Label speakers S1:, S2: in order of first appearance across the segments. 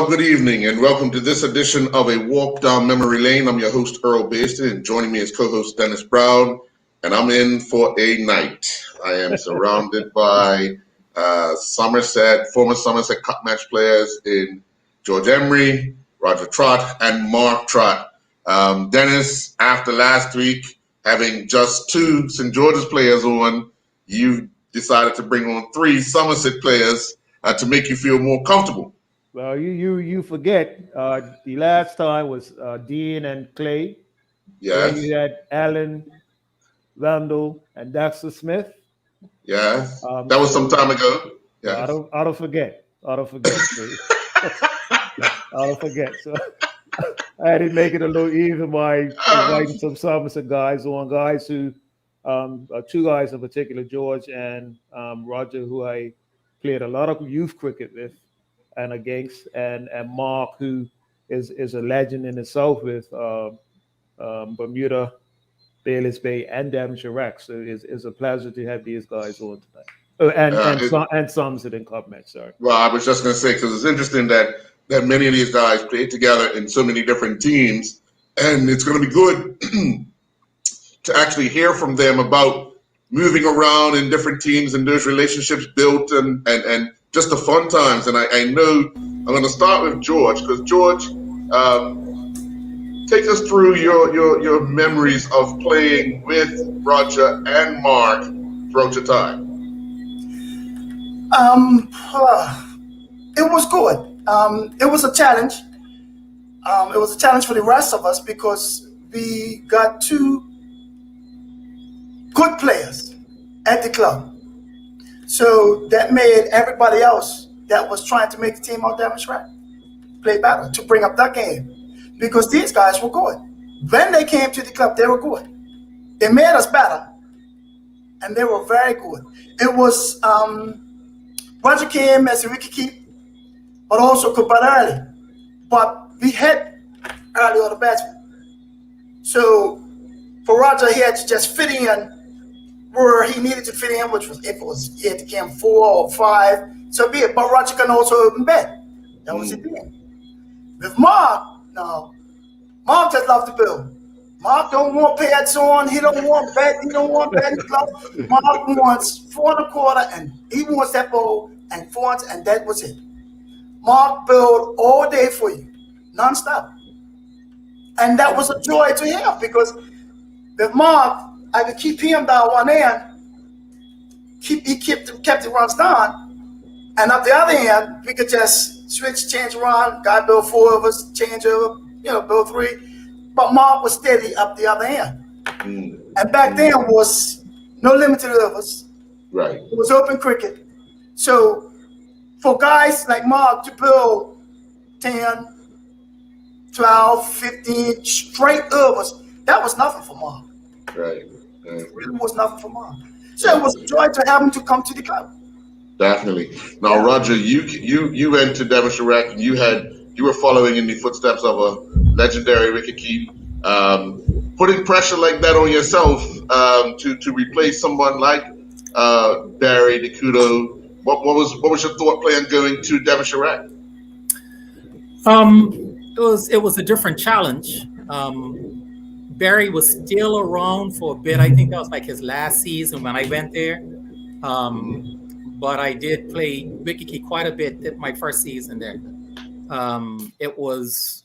S1: Well, good evening, and welcome to this edition of A Walk Down Memory Lane. I'm your host, Earl Baston, and joining me is co-host Dennis Brown, and I'm in for a night. I am surrounded by former Somerset Cup match players in George Emery, Roger Trott, and Mark Trott. Dennis, after last week, having just two St. George's players on, you decided to bring on three Somerset players to make you feel more comfortable.
S2: Well, you forget the last time was Dean and Clay. Then
S1: Yes,
S2: you had Allen, Randall, and Dexter Smith.
S1: yes. That was some time ago.
S2: So I
S1: Yes.
S2: don't forget. I don't forget. So, I don't forget. So I had to make it a little even by inviting some Somerset guys on, guys who two guys in particular, George and Roger, who I played a lot of youth cricket with and against, and Mark, who is a legend in itself with Bermuda, Bayless Bay, and Devonshire Rex. So it's a pleasure to have these guys on tonight. Oh, and Somerset and Club match. Sorry.
S1: Well, I was just going to say, because it's interesting that many of these guys played together in so many different teams, and it's going to be good to actually hear from them about moving around in different teams and those relationships built and just the fun times. And I know I'm going to start with George, because George, take us through your memories of playing with Roger and Mark throughout your time.
S3: It was good. It was a challenge. It was a challenge for the rest of us because we got two good players at the club. So that made everybody else that was trying to make the team out demonstrate play better to bring up that game. Because these guys were good. When they came to the club, they were good. They made us better. And they were very good. It was Roger came as a wicket-keeper, but also could bat early. But we had early on the batsman. So for Roger, he had to just fit in where he needed to fit in, which was if it was he had to come 4 or 5, so be it. But Roger can also open bat. That was it then. With Mark, no. Mark just loves to build. Mark don't want pads on. He don't want bat. He don't want batting glove. Mark wants 4 1/4, and he wants that ball and 4, and that was it. Mark built all day for you, nonstop, and that was a joy to him because with Mark, I could keep him down one end. He kept the runs down, and up the other end, we could just switch, change around. God build 4 of us, change over, build 3. But Mark was steady up the other end. And back then was no limited overs.
S1: Right.
S3: It was open cricket. So for guys like Mark to build 10, 12, 15 straight overs, that was nothing for Mark.
S1: Right.
S3: It really was nothing for Mark. So it was a joy to have him to come to the club.
S1: Definitely. Now, yeah. Roger, you went to Devonshire Rec, and you were following in the footsteps of a legendary wicket-keeper. Putting pressure like that on yourself to replace someone like Barry D'Acuto. What was your thought playing going to Devonshire Rec?
S4: It was a different challenge. Barry was still around for a bit. I think that was like his last season when I went there. But I did play wicket-keeper quite a bit my first season there. It was,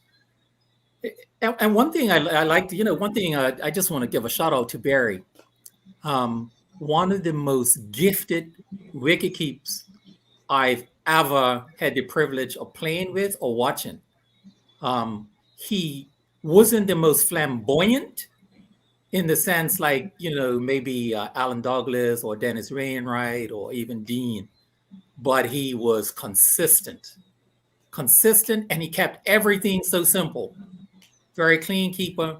S4: and one thing I liked, one thing I just want to give a shout out to Barry. One of the most gifted wicket-keepers I've ever had the privilege of playing with or watching. He wasn't the most flamboyant in the sense like, maybe Alan Douglas or Dennis Wainwright or even Dean, but he was consistent, and he kept everything so simple. Very clean keeper,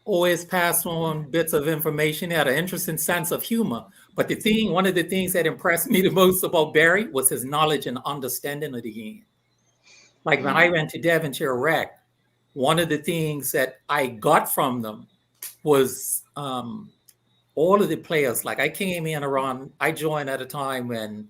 S4: always passed on bits of information, had an interesting sense of humor. But one of the things that impressed me the most about Barry was his knowledge and understanding of the game. Like when I went to Devonshire Rec, one of the things that I got from them was all of the players. Like I came in I joined at a time when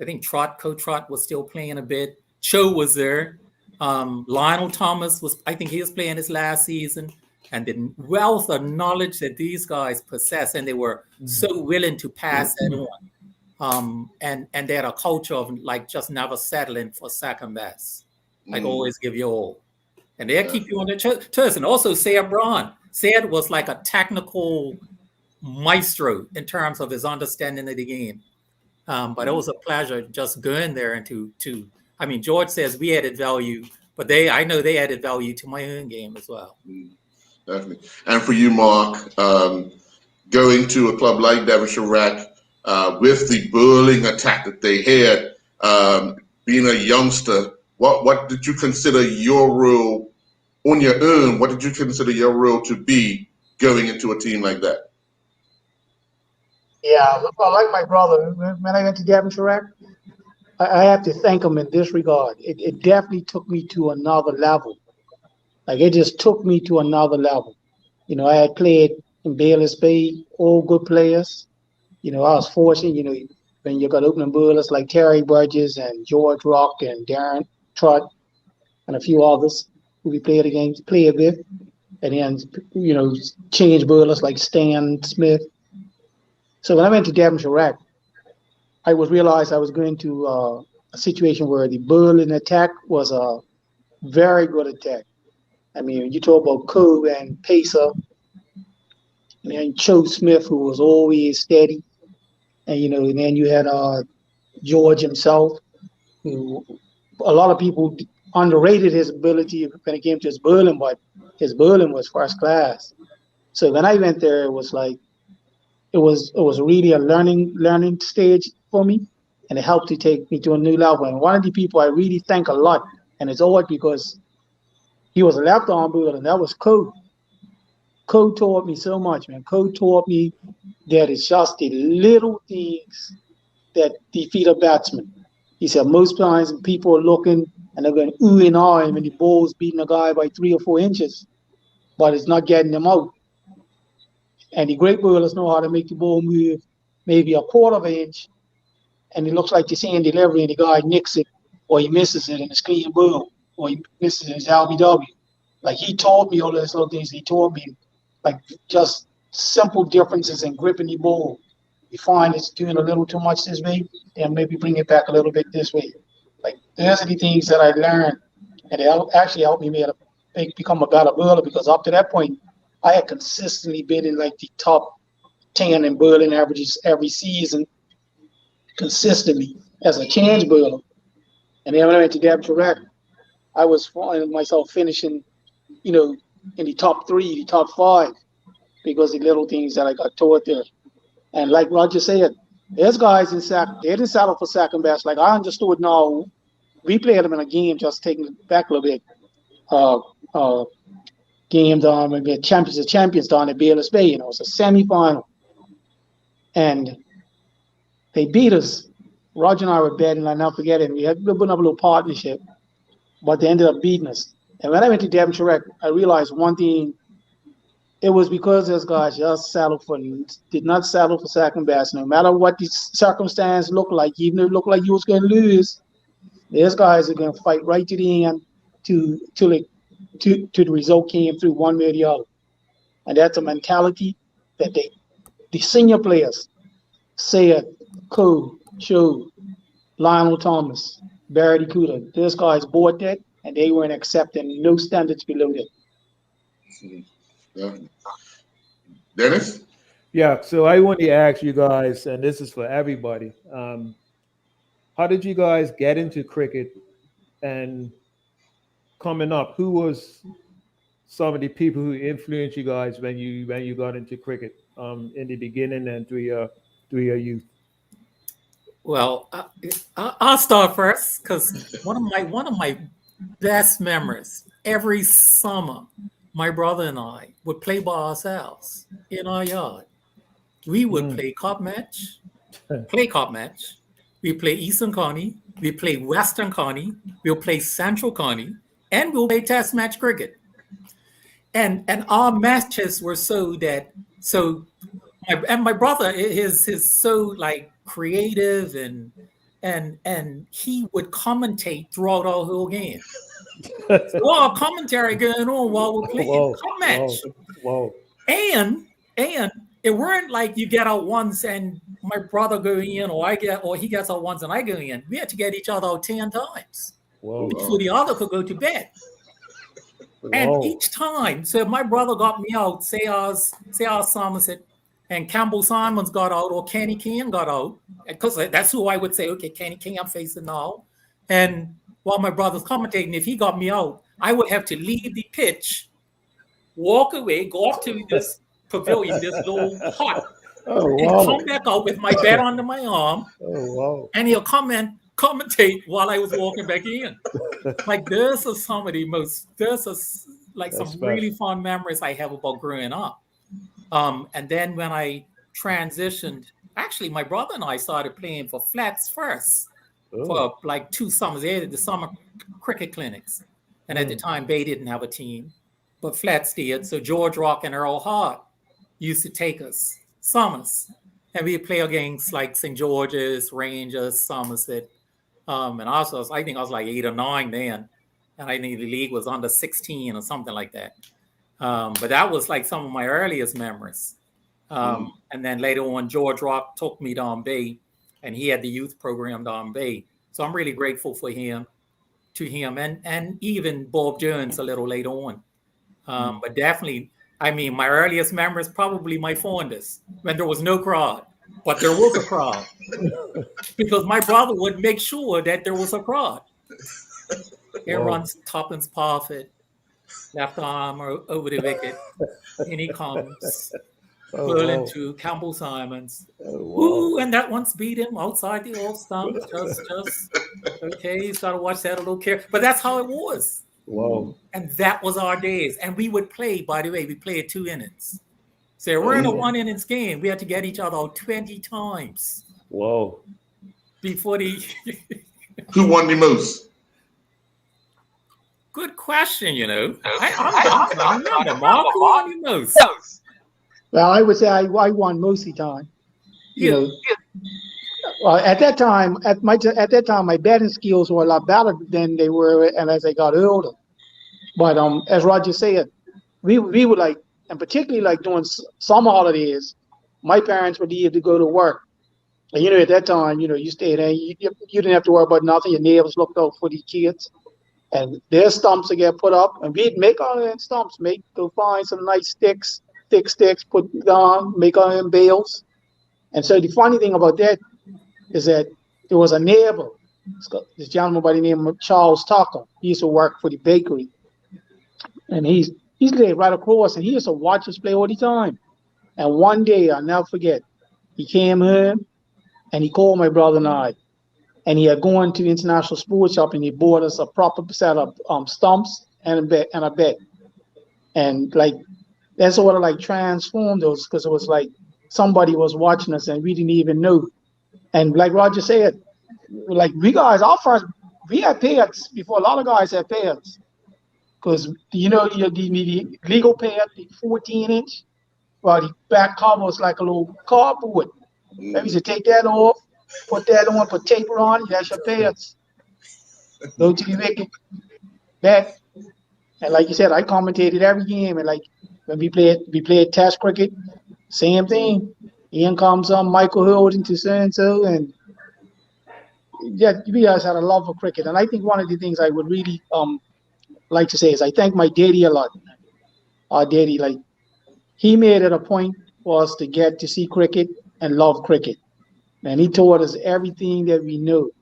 S4: I think Coach Trott was still playing a bit. Cho was there. Lionel Thomas I think he was playing his last season, and the wealth of knowledge that these guys possess, and they were so willing to pass that on. And they had a culture of like just never settling for second best, like always give you all, and they'll keep you on their toes. And also Sayed Brown. Sayed was like a technical maestro in terms of his understanding of the game. But it was a pleasure just going there and to I mean, George says we added value, but I know they added value to my own game as well.
S1: Definitely. And for you, Mark, going to a club like Devonshire Rec with the bullying attack that they had, being a youngster, what did you consider your role on your own? What did you consider your role to be going into a team like that?
S5: Yeah, well, like my brother, when I went to Devonshire Rec, I have to thank him in this regard. It definitely took me to another level. Like, it just took me to another level. You know, I had played in Bayless Bay, all good players. You know, I was fortunate, you know, when you got opening bowlers like Terry Burgess and George Rock and Darren Trott and a few others who we played with. And then, you know, change bowlers like Stan Smith. So when I went to Devonshire Rec, I realized I was going to a situation where the bowling attack was a very good attack. I mean, you talk about Cove and Pacer, and then Cho Smith, who was always steady, and you know, and then you had George himself, who a lot of people underrated his ability when it came to his bowling, but his bowling was first class. So when I went there, it was like it was really a learning stage for me, and it helped to take me to a new level. And one of the people I really thank a lot, and it's odd because he was a left arm bowler, and that was Code. Code taught me so much, man. Code taught me that it's just the little things that defeat a batsman. He said most times people are looking and they're going ooh and ah when the ball's beating a guy by 3 or 4 inches, but it's not getting them out. And the great bowlers know how to make the ball move maybe a quarter of an inch, and it looks like the same delivery, and the guy nicks it, or he misses it in a clean bowl, or he misses his LBW. Like, he taught me all those little things. He taught me, like, just simple differences in gripping the ball. You find it's doing a little too much this way, then maybe bring it back a little bit this way. Like, those are the things that I learned, and it actually helped me become a better bowler, because up to that point, I had consistently been in, like, the top 10 in bowling averages every season, consistently as a change bowler. And then when I went to Devonshire Rec, I was finding myself finishing, you know, in the top 3, the top 5, because the little things that I got taught there. And like Roger said, there's guys they didn't settle for second best. Like, I understood now, we played them in a game, just taking it back a little bit. Game down, maybe champions down at Bayless Bay, you know, it's a semi-final. And they beat us. Roger and I were betting, I'll never forget it. We had built up a little partnership, but they ended up beating us. And when I went to Devonshire Rec, I realized one thing. It was because those guys just did not settle for second best. No matter what the circumstance looked like, even if it looked like you was going to lose, those guys are going to fight right to the end till the result came through one way or the other. And that's a mentality that the senior players, Sayed, Cole, Cho, Lionel Thomas, Barry Kuda, those guys bought that, and they weren't accepting no standards below that.
S1: Yeah. Dennis?
S2: Yeah, so I want to ask you guys, and this is for everybody, how did you guys get into cricket? And coming up, who was some of the people who influenced you guys when you got into cricket in the beginning and through your youth?
S4: Well, I'll start first, because one of my best memories, every summer, my brother and I would play by ourselves in our yard. We would play cup match. We play Eastern County. We play Western County. We'll play Central County, and we'll play test match cricket. And our matches were my brother is so like creative and and he would commentate throughout our whole game. So our commentary going on while we're playing
S2: Whoa,
S4: cup match.
S2: whoa.
S4: And it weren't like you get out once and my brother go in, or he gets out once and I go in. We had to get each other out 10 times
S2: Whoa.
S4: before the other could go to bed. And
S2: Whoa.
S4: each time, so if my brother got me out, say I was Somerset, and Campbell Simons got out, or Kenny King got out, because that's who I would say, okay, Kenny King, I'm facing now. And while my brother's commentating, if he got me out, I would have to leave the pitch, walk away, go off to this pavilion, this little hut,
S2: Oh,
S4: and
S2: wow.
S4: come back out with my bat under my arm,
S2: Oh, wow.
S4: and he'll commentate while I was walking back in. Like those are some of the most, like
S2: That's
S4: some really fun memories I have about growing up. And then when I transitioned, actually my brother and I started playing for Flats first for like 2 summers. They did the summer cricket clinics. And at the time, Bay didn't have a team, but Flats did. So George Rock and Earl Hart used to take us summers. And we'd play against like St. George's, Rangers, Somerset. And also, I think I was like 8 or 9 then. And I think the league was under 16 or something like that. But that was like some of my earliest memories. And then later on, George Rock took me down Bay, and he had the youth program down Bay. So I'm really grateful for him, and even Bob Jones a little later on. But definitely, I mean, my earliest memories, probably my fondest, when there was no crowd, but there was a crowd. Because my brother would make sure that there was a crowd. Here runs Toppins Parfit, left arm over the wicket, and he comes, pulling to Campbell Simons. Ooh, and that one's beat him outside the off stump. Just okay, he's got to watch that a little care. But that's how it was.
S2: Whoa.
S4: And that was our days. And we would play, by the way, we played 2 innings. So we're in a 1 innings game. We had to get each other out 20 times.
S2: Whoa.
S4: Before the
S1: Who won the most?
S4: Good question, you know. I remember Mark, who won the most?
S5: Well, I would say I won most of the time. You know, at that time, my batting skills were a lot better than they were, and as I got older. But as Roger said, we would like, and particularly like during summer holidays, my parents would leave to go to work. And you know, at that time, you know, you stayed there, you didn't have to worry about nothing. Your neighbors looked out for the kids, and their stumps would get put up, and we'd make our own stumps, go find some nice thick sticks, put down, make our own bales. And so the funny thing about that is that there was a neighbor, this gentleman by the name of Charles Tucker. He used to work for the bakery, and he's laid right across, and he used to watch us play all the time. And one day, I'll never forget, he came home, and he called my brother and I, and he had gone to the International Sports Shop, and he bought us a proper set of stumps and a bat. And like, that sort of like transformed us, because it was like somebody was watching us and we didn't even know. And like Roger said, like we had pads before a lot of guys had pads. Because, you know, the legal pad, the 14-inch, well, the back cover was like a little cardboard. Maybe you should take that off, put that on, put tape on, that's your pads. Go to the wicket, back. And like you said, I commentated every game. And like when we played test cricket, same thing. In comes Michael Holding to so-and-so. And yeah, we guys had a love for cricket. And I think one of the things I would really like to say is I thank my daddy a lot. Our daddy, like, he made it a point for us to get to see cricket and love cricket. And he taught us everything that we knew.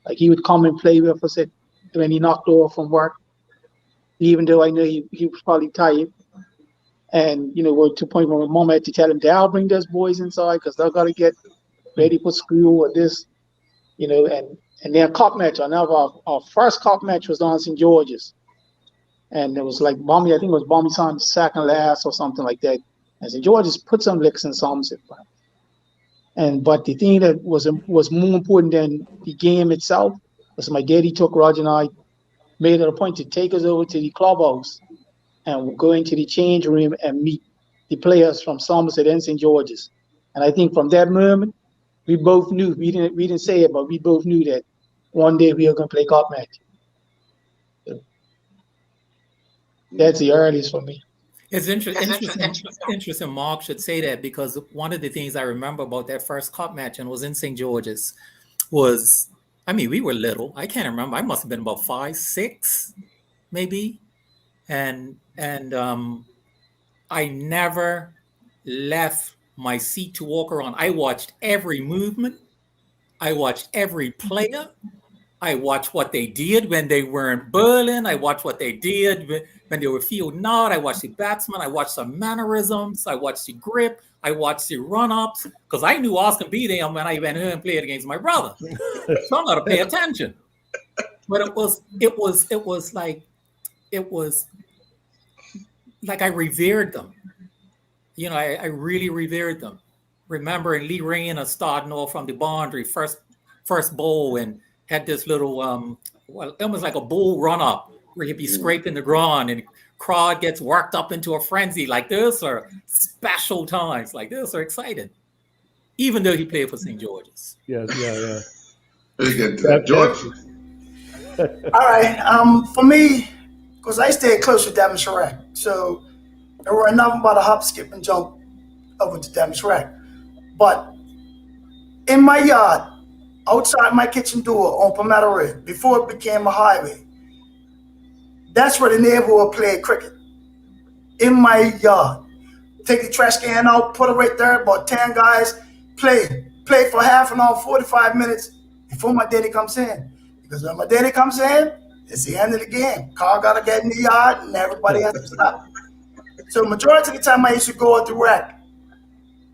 S5: Like, he would come and play with us when he knocked off from work, even though I knew he was probably tired. And, you know, we're to the point where my mom had to tell him, Dad, bring those boys inside because they're going to get ready for school or this, you know. And then cup match. I know our first cup match was on St. George's. And it was like I think it was Bommy Son's second last or something like that. And St. George's put some licks in Somerset. But the thing that was more important than the game itself was my daddy took Roger and I, made it a point to take us over to the clubhouse and go into the change room and meet the players from Somerset and St. George's. And I think from that moment, We both knew. We didn't say it, but we both knew that one day we were gonna play cup match. That's the earliest for me.
S4: It's interesting Mark should say that, because one of the things I remember about that first cup match, and was in St. George's, was, I mean, we were little. I can't remember. I must have been about 5, 6, maybe. And I never left my seat to walk around. I watched every movement. I watched every player. I watched what they did when they were in Berlin. I watched what they did when they were fielding out. I watched the batsman. I watched some mannerisms. I watched the grip. I watched the run-ups, because I knew I was going to be there when I went here and played against my brother. So I'm going to pay attention. But it was like I revered them. You know, I really revered them. Remembering Lee Rayner starting off from the boundary, first bowl, and had this little, well, almost like a bull run up where he'd be scraping the ground and the crowd gets worked up into a frenzy. Like, those are special times. Like, those are exciting. Even though he played for St. George's.
S2: Yeah.
S1: Very good. George?
S3: All right. For me, because I stayed close with Devon Chirac, so there were enough about a hop, skip, and jump over to Devon Chirac. But in my yard, outside my kitchen door on Palmetto Road, before it became a highway, that's where the neighborhood played cricket. In my yard. Take the trash can out, put it right there, about 10 guys, play for half an hour, 45 minutes before my daddy comes in. Because when my daddy comes in, it's the end of the game. Car gotta get in the yard and everybody has to stop. So majority of the time I used to go out to rec.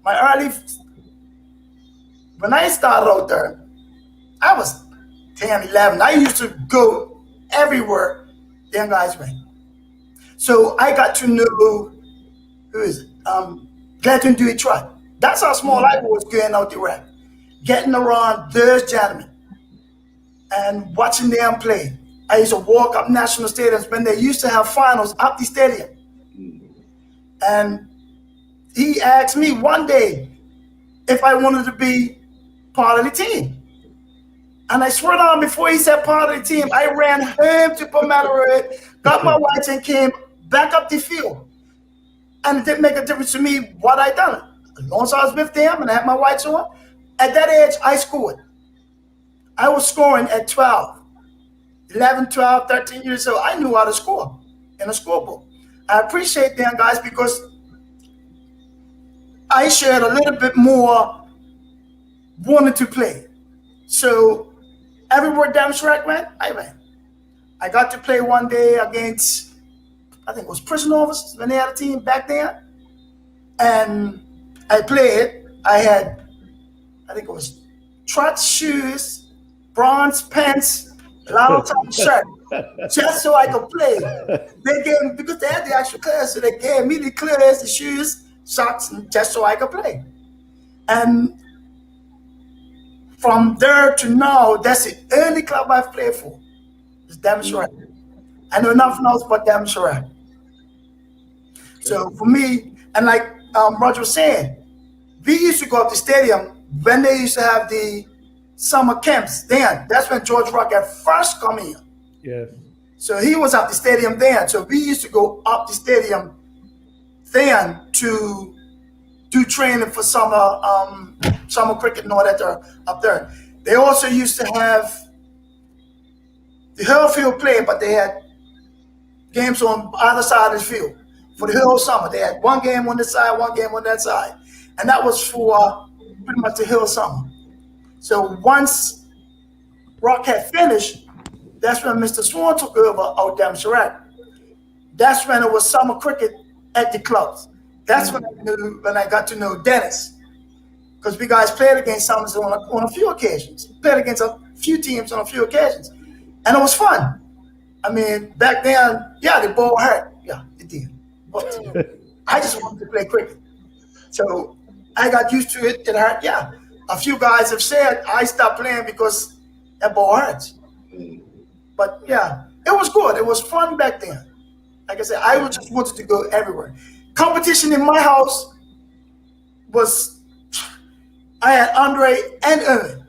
S3: When I started out there, I was 10, 11. I used to go everywhere young guys went. So I got to know, who is it? Gladwin Dewey Trott. That's how small I was going out the rec. Getting around those gentlemen and watching them play. I used to walk up national stadiums when they used to have finals up the stadium. And he asked me one day if I wanted to be part of the team. And I swear down, before he said part of the team, I ran home to Palmetto Road, got my whites, and came back up the field. And it didn't make a difference to me what I done. As long as I was with them and I had my whites on, at that age, I scored. I was scoring at 12, 11, 12, 13 years old. I knew how to score in a scorebook. I appreciate them guys because I shared a little bit more wanting to play. So everywhere Devon Chirac went, I went. I got to play one day against, I think it was prison officers when they had a team back then. And I played. I had, I think it was Trot shoes, bronze pants, lotto top shirt, just so I could play. They gave me, because they had the extra clearance, so they gave me the clearance, the shoes, socks, and just so I could play. And from there to now, that's the only club I've played for. It's Devon Chirac. I know nothing else but Devon Chirac. So for me, and like Roger was saying, we used to go up to the stadium when they used to have the summer camps then. That's when George Rock had first come in.
S2: Yes.
S3: So he was at the stadium then. So we used to go up the stadium then to do training for summer cricket and all that up there. They also used to have the whole field play, but they had games on either side of the field for the whole summer. They had one game on this side, one game on that side. And that was for pretty much the whole summer. So once Rock had finished, that's when Mr. Swan took over out Devon Chirac. That's when it was summer cricket at the clubs. That's when I got to know Dennis. Because we guys played against Summers on a few occasions. Played against a few teams on a few occasions. And it was fun. I mean, back then, yeah, the ball hurt. Yeah, it did. But I just wanted to play cricket. So I got used to it. It hurt. Yeah. A few guys have said I stopped playing because that ball hurts. But yeah, it was good. It was fun back then. Like I said, I just wanted to go everywhere. Competition in my house was I had Andre and Erwin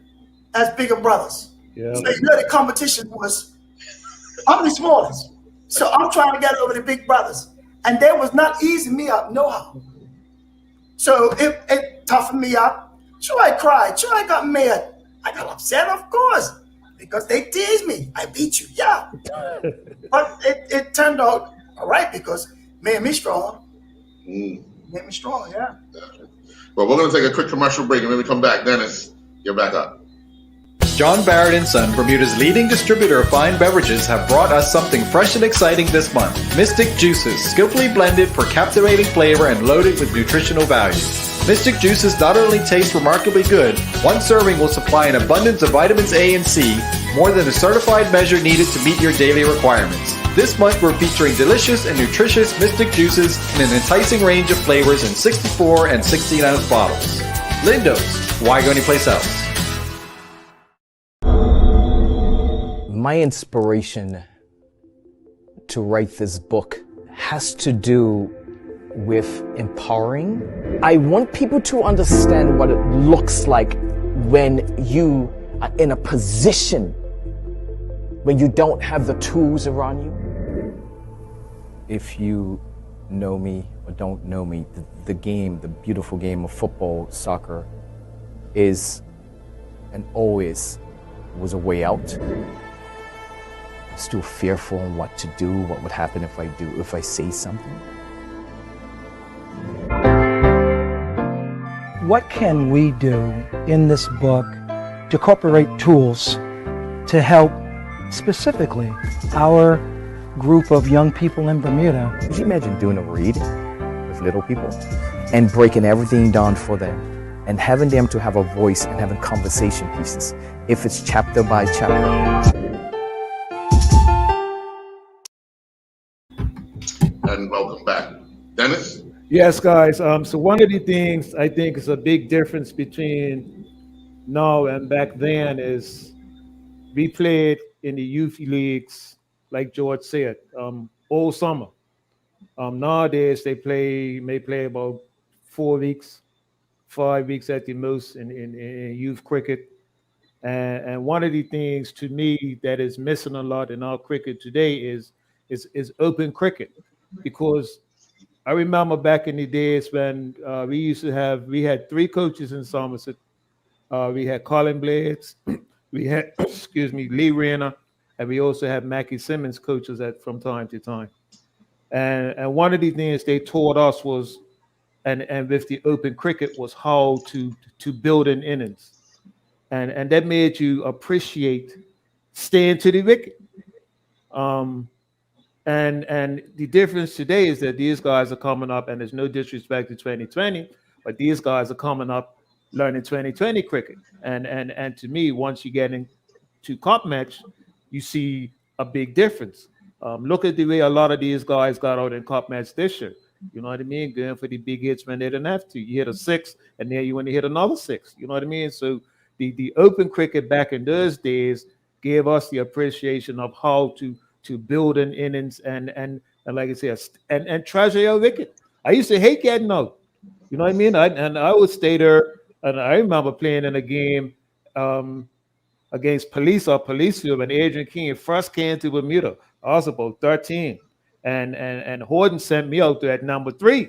S3: as bigger brothers.
S2: Yeah.
S3: So the competition was, I'm the smallest. So I'm trying to get over the big brothers. And they was not easing me up, no how. So it toughened me up. Sure, I cried. Sure, I got mad. I got upset, of course, because they teased me. I beat you, yeah. But it turned out all right because made me strong. Made me strong, yeah.
S1: Well, we're going to take a quick commercial break, and when we come back, Dennis, you're back up.
S6: John Barrett & Son, Bermuda's leading distributor of fine beverages, have brought us something fresh and exciting this month. Mystic Juices, skillfully blended for captivating flavor and loaded with nutritional value. Mystic Juices not only taste remarkably good, one serving will supply an abundance of vitamins A and C, more than the certified measure needed to meet your daily requirements. This month we're featuring delicious and nutritious Mystic Juices in an enticing range of flavors in 64 and 16-ounce bottles. Lindo's, why go anyplace else?
S7: My inspiration to write this book has to do with empowering. I want people to understand what it looks like when you are in a position when you don't have the tools around you. If you know me or don't know me, the game, the beautiful game of football, soccer, is and always was a way out. I'm still fearful on what to do, what would happen if I say something.
S8: What can we do in this book to incorporate tools to help specifically our group of young people in Bermuda?
S7: Could you imagine doing a read with little people and breaking everything down for them and having them to have a voice and having conversation pieces, if it's chapter by chapter?
S1: And welcome back. Dennis?
S2: Yes, guys. So one of the things I think is a big difference between now and back then is we played in the youth leagues, like George said, all summer. Nowadays they may play about 4 weeks, 5 weeks at the most in youth cricket. And one of the things to me that is missing a lot in our cricket today is open cricket, because I remember back in the days when we had 3 coaches in Somerset. We had Colin Blades, we had, Lee Rayner, and we also had Mackie Simmons coaches from time to time. And one of the things they taught us was, and with the open cricket, was how to build an innings. And that made you appreciate staying to the wicket. And the difference today is that these guys are coming up, and there's no disrespect to 2020, but these guys are coming up learning 2020 cricket. And to me, once you get into cup match, you see a big difference. Look at the way a lot of these guys got out in cup match this year. You know what I mean? Going for the big hits when they didn't have to. You hit a 6, and then you want to hit another 6. You know what I mean? So the open cricket back in those days gave us the appreciation of how to build an innings and like I said, and treasure your wicket. I used to hate getting out. You know what I mean? I would stay there, and I remember playing in a game against Policefield when Adrian King first came to Bermuda. I was about 13, and Horton sent me out there at number 3.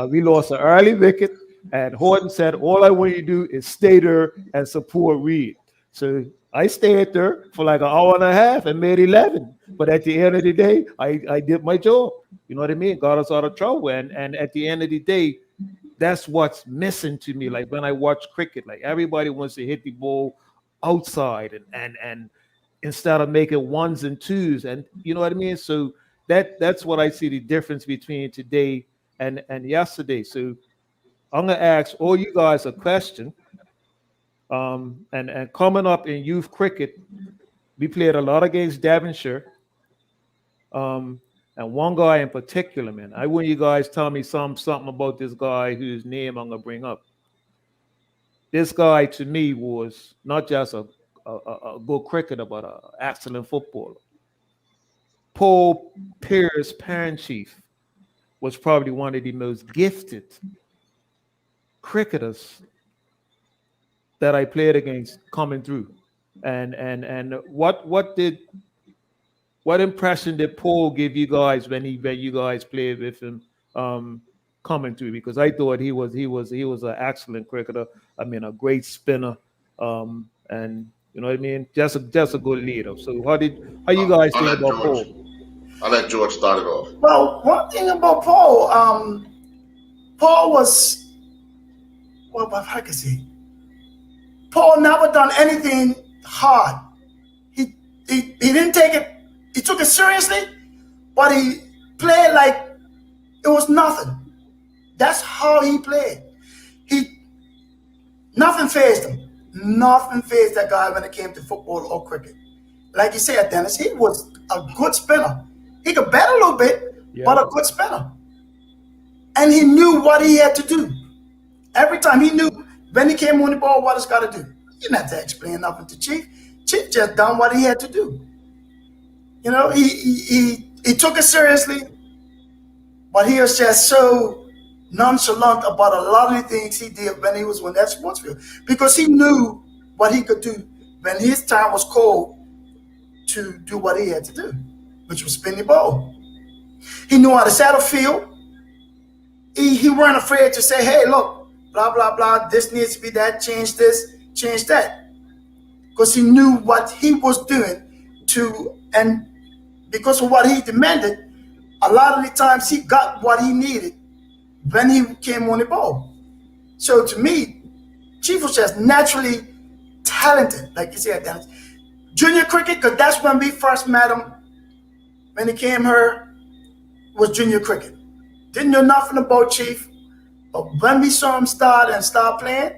S2: We lost an early wicket, and Horton said, "All I want you to do is stay there and support Reed." So I stayed there for like an hour and a half and made 11. But at the end of the day, I did my job. You know what I mean? Got us out of trouble. And at the end of the day, that's what's missing to me. Like when I watch cricket, like everybody wants to hit the ball outside and instead of making 1s and 2s. And you know what I mean? So that's what I see the difference between today and yesterday. So I'm going to ask all you guys a question. And coming up in youth cricket, we played a lot against Devonshire. And one guy in particular, man, I want you guys tell me something about this guy whose name I'm gonna bring up. This guy to me was not just a good cricketer, but an excellent footballer. Paul Pierce, parent chief, was probably one of the most gifted cricketers that I played against coming through, and what impression did Paul give you guys when you guys played with him coming through? Because I thought he was an excellent cricketer. I mean, a great spinner, and you know what I mean, just a good leader. So how you guys think about Paul?
S1: I'll let George start it off.
S3: Well, one thing about Paul, Paul was, well, how can I say? Paul never done anything hard. He didn't take it. He took it seriously, but he played like it was nothing. That's how he played. Nothing fazed him. Nothing fazed that guy when it came to football or cricket. Like you said, Dennis, he was a good spinner. He could bat a little bit, but a good spinner. And he knew what he had to do. Every time he knew when he came on the ball what he's got to do. He didn't have to explain nothing to Chief. Chief just done what he had to do. You know, he took it seriously, but he was just so nonchalant about a lot of the things he did when he was on that sports field, because he knew what he could do when his time was called to do what he had to do, which was spin the ball. He knew how to settle field. He weren't afraid to say, hey, look, blah, blah, blah, this needs to be that, change this, change that. Because he knew what he was doing and because of what he demanded, a lot of the times he got what he needed when he came on the ball. So to me, Chief was just naturally talented, like you said, Dennis. Junior cricket, because that's when we first met him, when he came here, was junior cricket. Didn't know nothing about Chief, but when we saw him start playing,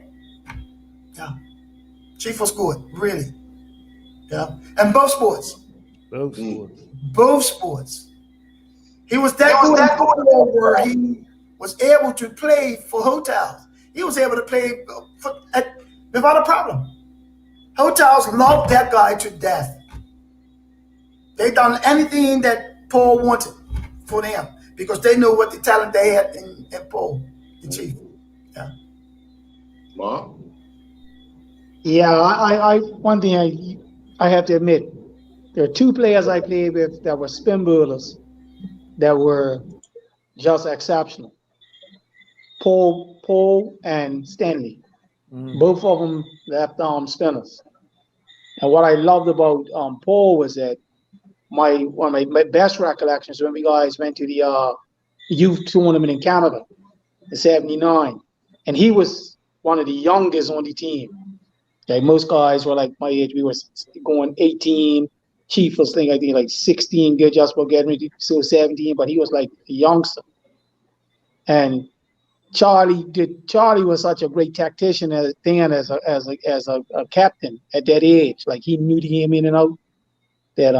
S3: yeah, Chief was good, really. Yeah, and both sports. Both sports. He was that good where he was able to play for hotels. He was able to play without a problem. Hotels loved that guy to death. They done anything that Paul wanted for them because they know what the talent they had in Paul, the Chief. Yeah.
S1: Mark?
S5: Yeah, I one thing I have to admit, there are two players I played with that were spin bowlers that were just exceptional. Paul and Stanley. Both of them left arm spinners. And what I loved about Paul was that one of my best recollections when we guys went to the youth tournament in Canada in '79, and he was one of the youngest on the team. Like most guys were like my age. We were going 18. Chief was I think like 16, good just about getting ready to 17, but he was like a youngster. And Charlie was such a great tactician as a captain at that age. Like he knew the game in and out. That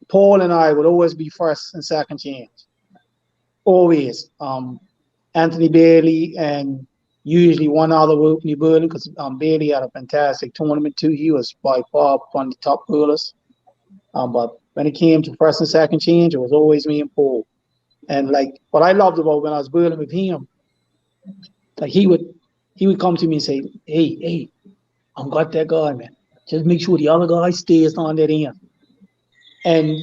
S5: Paul and I would always be first and second chance. Always. Anthony Bailey and usually one other would open the bowling because Bailey had a fantastic tournament too. He was by far one of the top bowlers. But when it came to first and second change, it was always me and Paul. And like what I loved about when I was bowling with him, like he would come to me and say, hey, I'm got that guy, man. Just make sure the other guy stays on that end. And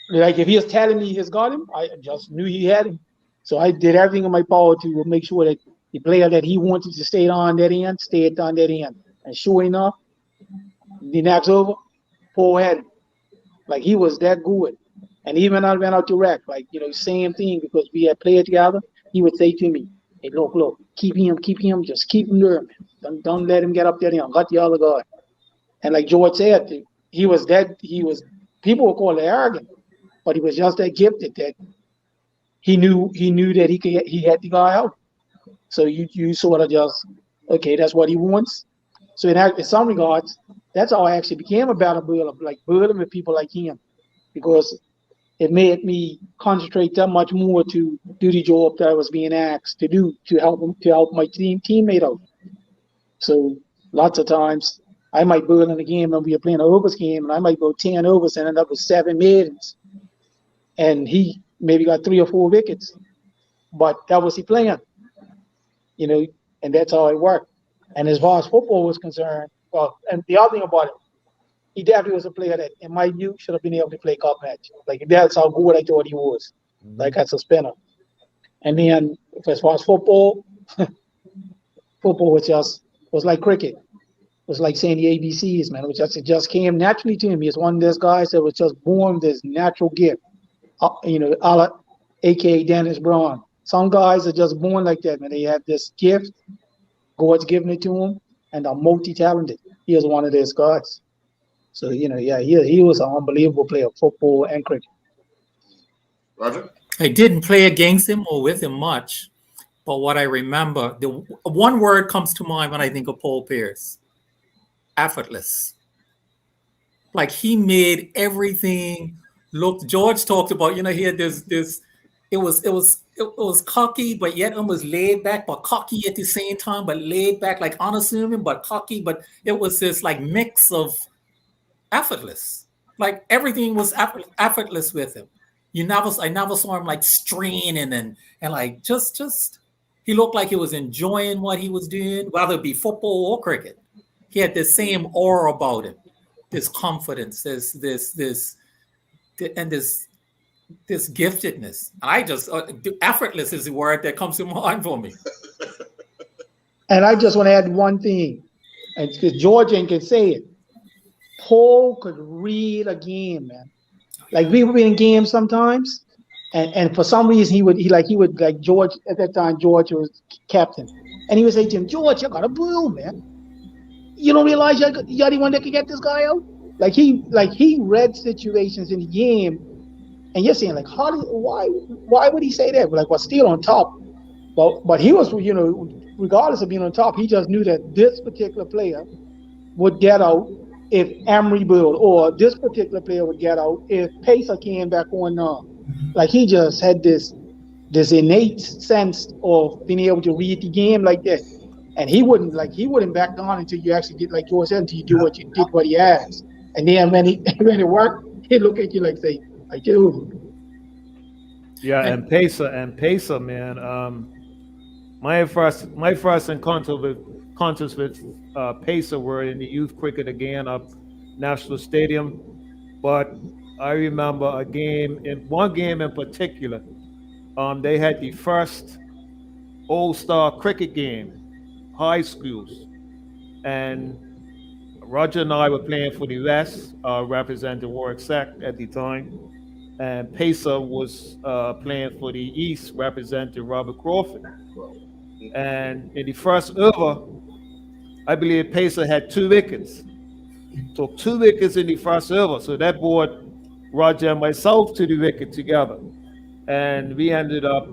S5: like if he was telling me he's got him, I just knew he had him. So I did everything in my power to make sure that the player that he wanted to stay on that end, stayed on that end. And sure enough, the next over, Paul had him. Like he was that good. And even I went out to rec, like, same thing, because we had played together. He would say to me, hey, look, keep him, just keep him there, man. Don't let him get up there. Got the other guy. And like George said, people would call it arrogant, but he was just that gifted that he knew that he had the guy out. So you sort of just, okay, that's what he wants. So in some regards, that's how I actually became a better bowler, like bowling with people like him, because it made me concentrate that much more to do the job that I was being asked to do to help my teammate out. So lots of times I might bowl in a game and we were playing an overs game, and I might go 10 overs and end up with 7 maidens, and he maybe got 3 or 4 wickets, but that was he playing, and that's how it worked. And as far as football was concerned, well, and the other thing about him, he definitely was a player that, in my view, should have been able to play cup match. Like, that's how good I thought he was, like as a spinner. And then, as far as football, football was like cricket. It was like saying the ABCs, man. It just came naturally to him. He's one of those guys that was just born with this natural gift. A la a.k.a. Dennis Brown. Some guys are just born like that, man. They have this gift. God's given it to them, and are multi-talented. He is one of those guys. So, he was an unbelievable player, football and cricket.
S1: Roger?
S4: I didn't play against him or with him much, but what I remember, the one word comes to mind when I think of Paul Pierce: effortless. Like, he made everything look. George talked about, he had this. It was cocky, but yet almost laid back, but cocky at the same time, but laid back, like unassuming, but cocky. But it was this like mix of effortless. Like, everything was effortless with him. I never saw him like straining and like just he looked like he was enjoying what he was doing, whether it be football or cricket. He had the same aura about him, this confidence, this giftedness. I just effortless is the word that comes to mind for me.
S5: And I just want to add one thing, and because Georgian can say it. Paul could read a game, man. Like, we would be in games sometimes, and for some reason he would George at that time. George was captain, and he would say to him, "George, you got a blue, man. You don't realize you're the one that can get this guy out." Like he read situations in the game, and you're saying, like, why would he say that? Like, we're still on top, but he was, regardless of being on top, he just knew that this particular player would get out if Emery Bull, or this particular player would get out if Pacer came back on. Like, he just had this innate sense of being able to read the game like that, and he wouldn't back down until you actually get, like George said, until you do what he asked. And then when it worked, he'd look at you like, say, like, dude.
S2: Yeah, and Pacer, man. My first encounters with Pacer were in the youth cricket again up National Stadium, but I remember one game in particular. They had the first All-Star cricket game, high schools, and Roger and I were playing for the West, representing Warwick Sack at the time, and Pacer was playing for the East, representing Robert Crawford. And in the first over, I believe Pacer had 2 wickets. Took 2 wickets in the first over. So that brought Roger and myself to the wicket together. And we ended up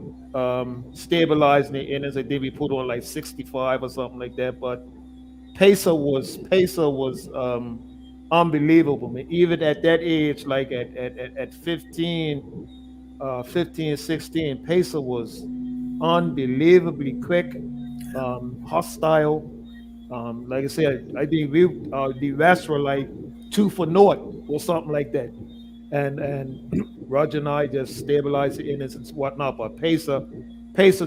S2: stabilizing the innings. I think we put on like 65 or something like that. But Pacer was unbelievable. I mean, even at that age, like at 15, 16, Pacer was unbelievably quick, hostile. Like I said, I think the West were like 2 for 0 or something like that, and Roger and I just stabilized the innings and whatnot. But Pacer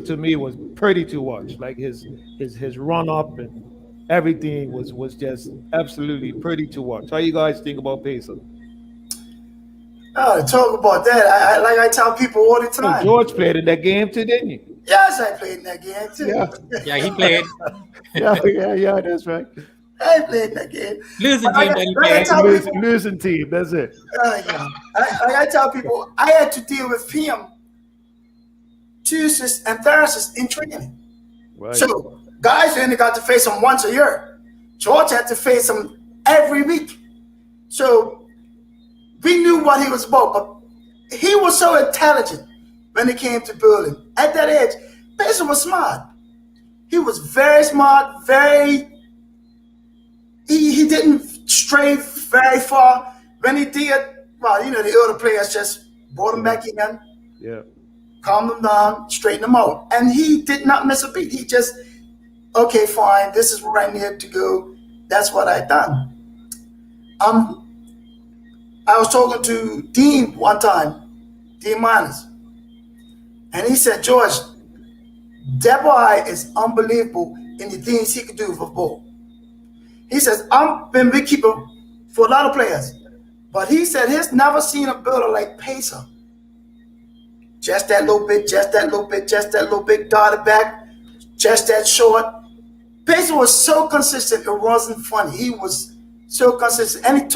S2: to me was pretty to watch. Like his run up and everything was just absolutely pretty to watch. How you guys think about Pacer?
S3: Oh, talk about that. I tell people all the time.
S2: George played in that game too, didn't you?
S3: Yes, I played in that game too.
S4: Yeah, he played.
S2: yeah, that's right.
S3: I played in that game.
S4: Losing team, but he played.
S2: Losing team, that's it.
S3: I tell people, I had to deal with him Tuesdays and Thursdays in training.
S2: Right.
S3: So guys only got to face him once a year. George had to face him every week. So we knew what he was about, but he was so intelligent when it came to bowling. At that age, Pacer was smart. He was very smart, he didn't stray very far. When he did, well, the other players just brought him back in, calmed him down, straightened him out. And he did not miss a beat. He just, okay, fine, this is where I need to go. That's what I done. I was talking to Dean one time, Dean Miners, and he said, George, that boy is unbelievable. in the things he could do with a ball. He says, I've been big keeper for a lot of players, but he said he's never seen a builder like Pacer. Just that little bit, just that little bit, just that little bit, dotted back, just that short. Pacer was so consistent, it wasn't funny. He was so consistent, and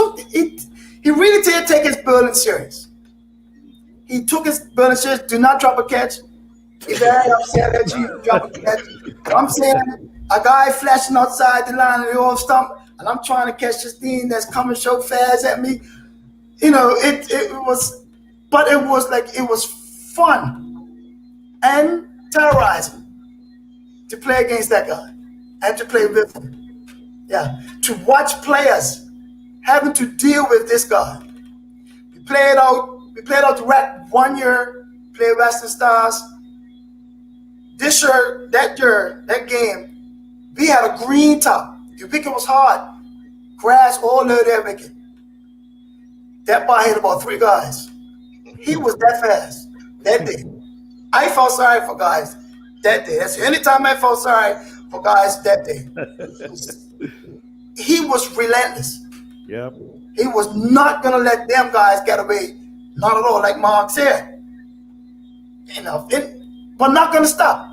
S3: he really did take his building serious. He took his building serious. Do not drop a catch. If very upset at you, drop a catch. I'm saying a guy flashing outside the line of the off stump, and I'm trying to catch this thing that's coming so fast at me. It was fun and terrorizing to play against that guy and to play with him. Yeah, to watch players having to deal with this guy. We played out the rack 1 year, played Western Stars. This year, that game, we had a green top. The wicket was hard. Grass all over that wicket. That ball hit about 3 guys. He was that fast that day. I felt sorry for guys that day. That's the only time I felt sorry for guys that day. He was relentless.
S2: Yep.
S3: He was not going to let them guys get away. Not at all, like Mark said. But not going to stop.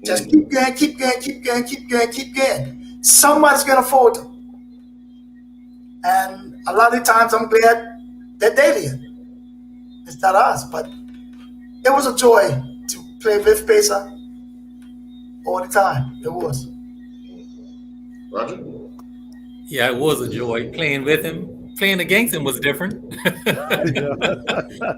S3: Just keep going, keep going, keep going, keep going, keep going. Somebody's going to fold them. And a lot of times I'm glad that they did. It's not us, but it was a joy to play with Pacer all the time. It was.
S1: Roger?
S4: Yeah, it was a joy playing with him. Playing against him was different.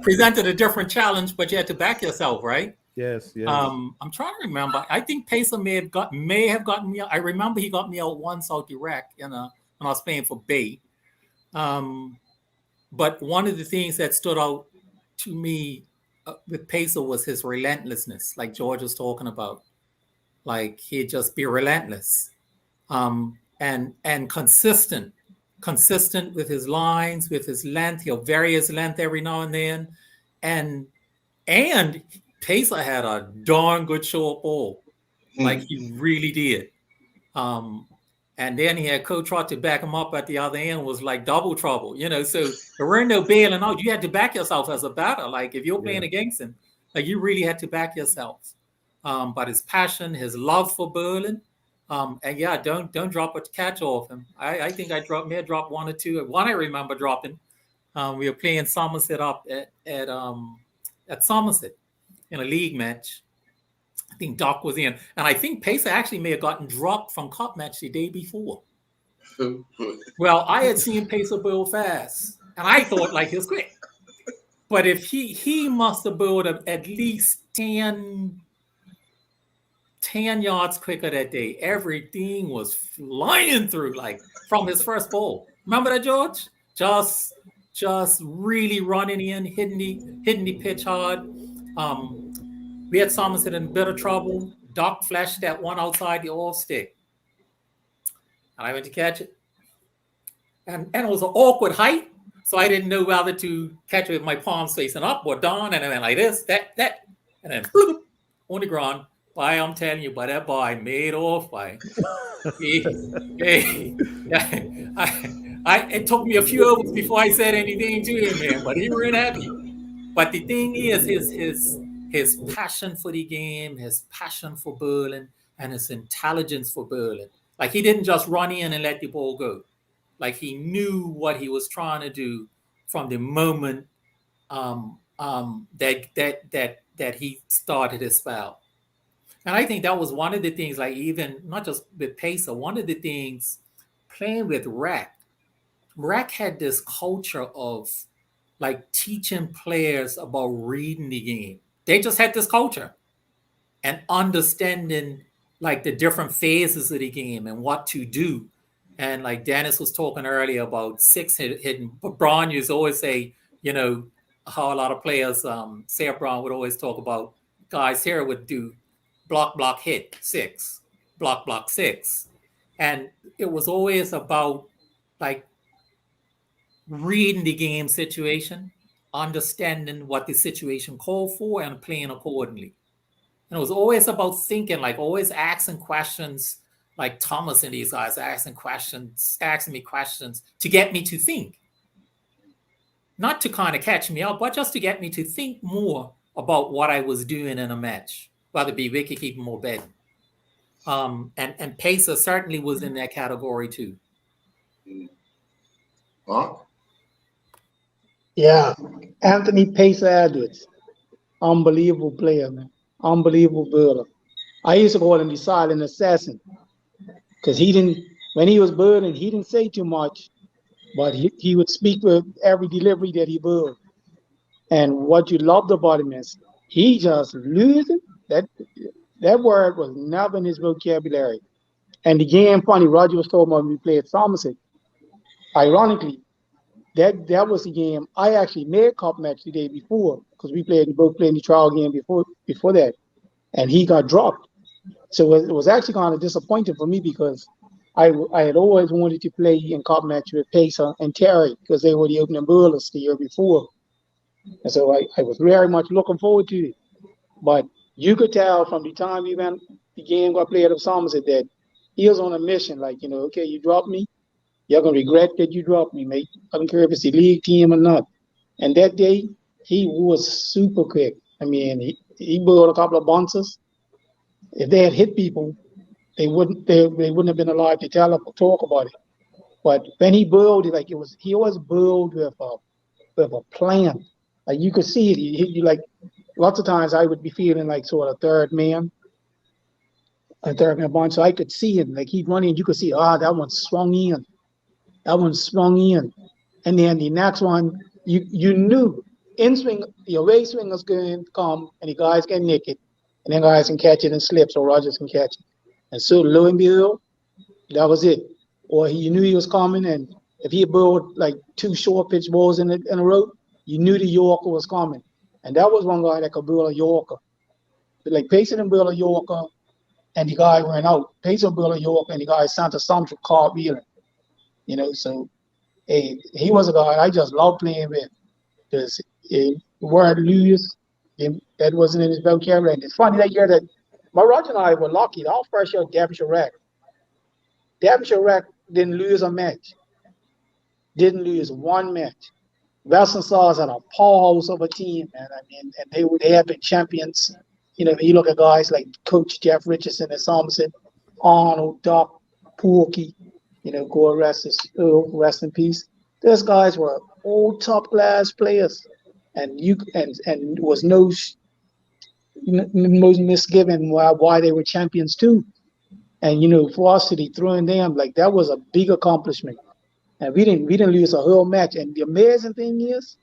S4: Presented a different challenge, but you had to back yourself, right?
S2: Yes, yes.
S4: I'm trying to remember. I think Pacer may have gotten me out. I remember he got me out once out the rack when I was playing for Bay. But one of the things that stood out to me with Pacer was his relentlessness, like George was talking about. Like he'd just be relentless, and consistent with his lines, with his length. He'll vary his length every now and then, and Pacer had a darn good short ball, like he really did. And then he had Coach Trott to back him up at the other end, was like double trouble, So there weren't no bailing out. You had to back yourself as a batter. Like if you're playing against him, like you really had to back yourself. But his passion, his love for bowling, and yeah, don't drop a catch off him. I think I may have dropped 1 or 2. One I remember dropping. We were playing Somerset up at Somerset in a league match. I think Doc was in, and I think Pacer actually may have gotten dropped from cup match the day before. Well, I had seen Pacer bowl fast, and I thought like he was quick. But if he must have bowled at least 10 yards quicker that day. Everything was flying through, like from his first bowl. Remember that, George? Just really running in, hitting the pitch hard. We had Somerset in a bit of trouble. Doc flashed that one outside the off stick. And I went to catch it. And it was an awkward height, so I didn't know whether to catch it with my palms facing up or down, and then like this, that, and then bloop, on the ground. Boy, I'm telling you, that boy made off by. It took me a few hours before I said anything to him, man, but he weren't happy. But the thing is, his passion for the game, his passion for bowling, and his intelligence for bowling. Like he didn't just run in and let the ball go. Like he knew what he was trying to do from the moment that he started his foul. And I think that was one of the things, like even not just with Pacer, one of the things playing with Rack had this culture of like teaching players about reading the game. They just had this culture and understanding like the different phases of the game and what to do. And like Dennis was talking earlier about 6 hitting. Braun used to always say, how a lot of players, Sarah Braun would always talk about guys here would do block, hit, 6, block, 6. And it was always about like reading the game situation, understanding what the situation called for and playing accordingly. And it was always about thinking, like always asking questions like Thomas and these guys asking me questions to get me to think. Not to kind of catch me out, but just to get me to think more about what I was doing in a match, whether it be wicketkeeping or betting. And Pacer certainly was in that category too.
S1: Mark?
S5: Yeah, Anthony Pacer Edwards, unbelievable player, man, unbelievable bowler. I used to call him the silent assassin because when he was bowling, he didn't say too much, but he would speak with every delivery that he bowled. And what you loved about him is he just losing. That word was never in his vocabulary. And the game, funny, Roger was talking about when we played Somerset. Ironically, that was the game I actually made cup match the day before because we both played the trial game before that, and he got dropped. So it was actually kind of disappointing for me because I had always wanted to play in cup match with Pacer and Terry because they were the opening bowlers the year before, and so I was very much looking forward to it. But you could tell from the time the game got played at Somerset that he was on a mission. Like, okay, you dropped me. You're going to regret that you dropped me, mate. I don't care if it's the league team or not. And that day, he was super quick. I mean, he bowled a couple of bouncers. If they had hit people, they wouldn't have been alive to talk about it. But when he bowled, he always bowled with a plan. Like you could see it. Like lots of times I would be feeling like sort of third man bunch. So I could see him. Like he'd run in, you could see, that one swung in. That one swung in. And then the next one, you knew in swing, the away swing was going to come and the guys get naked. And then guys can catch it and slip so Rogers can catch it. And so lo and behold, that was it. Or you knew he was coming, and if he bowled like 2 short pitch balls in a row, you knew the Yorker was coming. And that was one guy that could bowl a Yorker. But like Pacer didn't bowl a Yorker and the guy went out. Pacer bowled a Yorker and the guy sent a some cartwheeling. So he was a guy I just loved playing with because the word lose, that wasn't in his vocabulary. And it's funny that year that my Roger and I were lucky. Our first year, Devonshire Rec didn't lose a match. Didn't lose one match. Western Stars had a powerhouse of a team, man. I mean, and they had been champions. You look at guys like Coach Jeff Richardson at Somerset, Arnold, Doc, Porky, go rest in peace. Those guys were all top class players, and was no misgiving why they were champions too. And for us to be throwing them, like that was a big accomplishment. And we didn't lose a whole match. And the amazing thing is,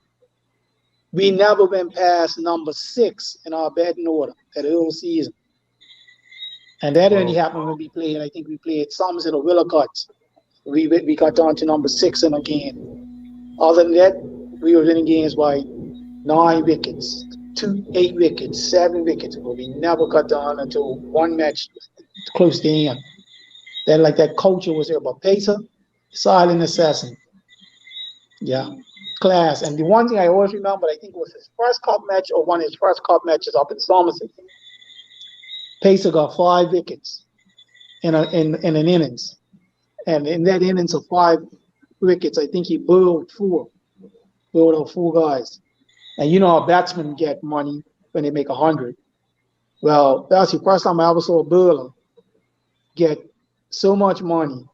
S5: we never went past number 6 in our batting order that whole season. And that only happened when we played. I think we played Somerset or Willicots. We got down to number 6 in a game. Other than that, we were winning games by 9 wickets, 8 wickets, 7 wickets. But we never got down until one match close to the end. Then like that culture was there. But Pacer, silent assassin. Yeah, class. And the one thing I always remember, I think it was his first cup match or one of his first cup matches up in Somerset. Pacer got 5 wickets in an innings. And in that innings of 5 wickets, I think he bowled 4 guys. And our batsmen get money when they make 100. Well, that's the first time I ever saw a bowler get so much money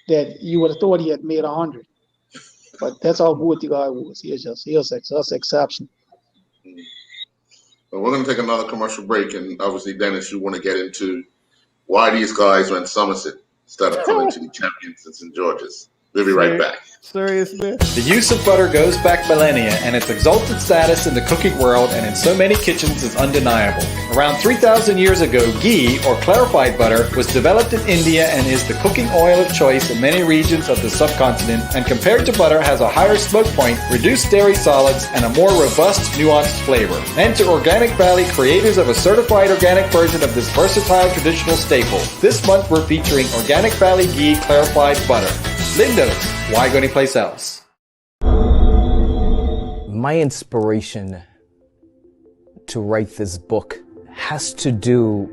S5: that you would have thought he had made 100. But that's how good the guy was. He was exceptional.
S1: Well, we're going to take another commercial break, and obviously, Dennis, you want to get into why these guys went Somerset instead of coming to the champions at St. George's. We'll be right back.
S2: Seriously?
S6: The use of butter goes back millennia, and its exalted status in the cooking world and in so many kitchens is undeniable. Around 3,000 years ago, ghee, or clarified butter, was developed in India and is the cooking oil of choice in many regions of the subcontinent, and compared to butter has a higher smoke point, reduced dairy solids, and a more robust, nuanced flavor. And to Organic Valley, creators of a certified organic version of this versatile traditional staple. This month we're featuring Organic Valley Ghee Clarified Butter. Lindos, why go anyplace else?
S7: My inspiration to write this book has to do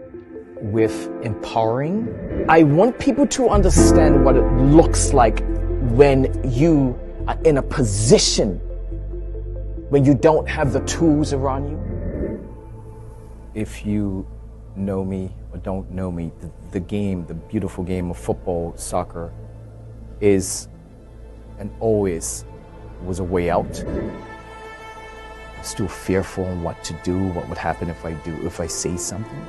S7: with empowering. I want people to understand what it looks like when you are in a position when you don't have the tools around you. If you know me or don't know me, the game, the beautiful game of football, soccer, is and always was a way out. I'm still fearful on what to do, what would happen if I say something.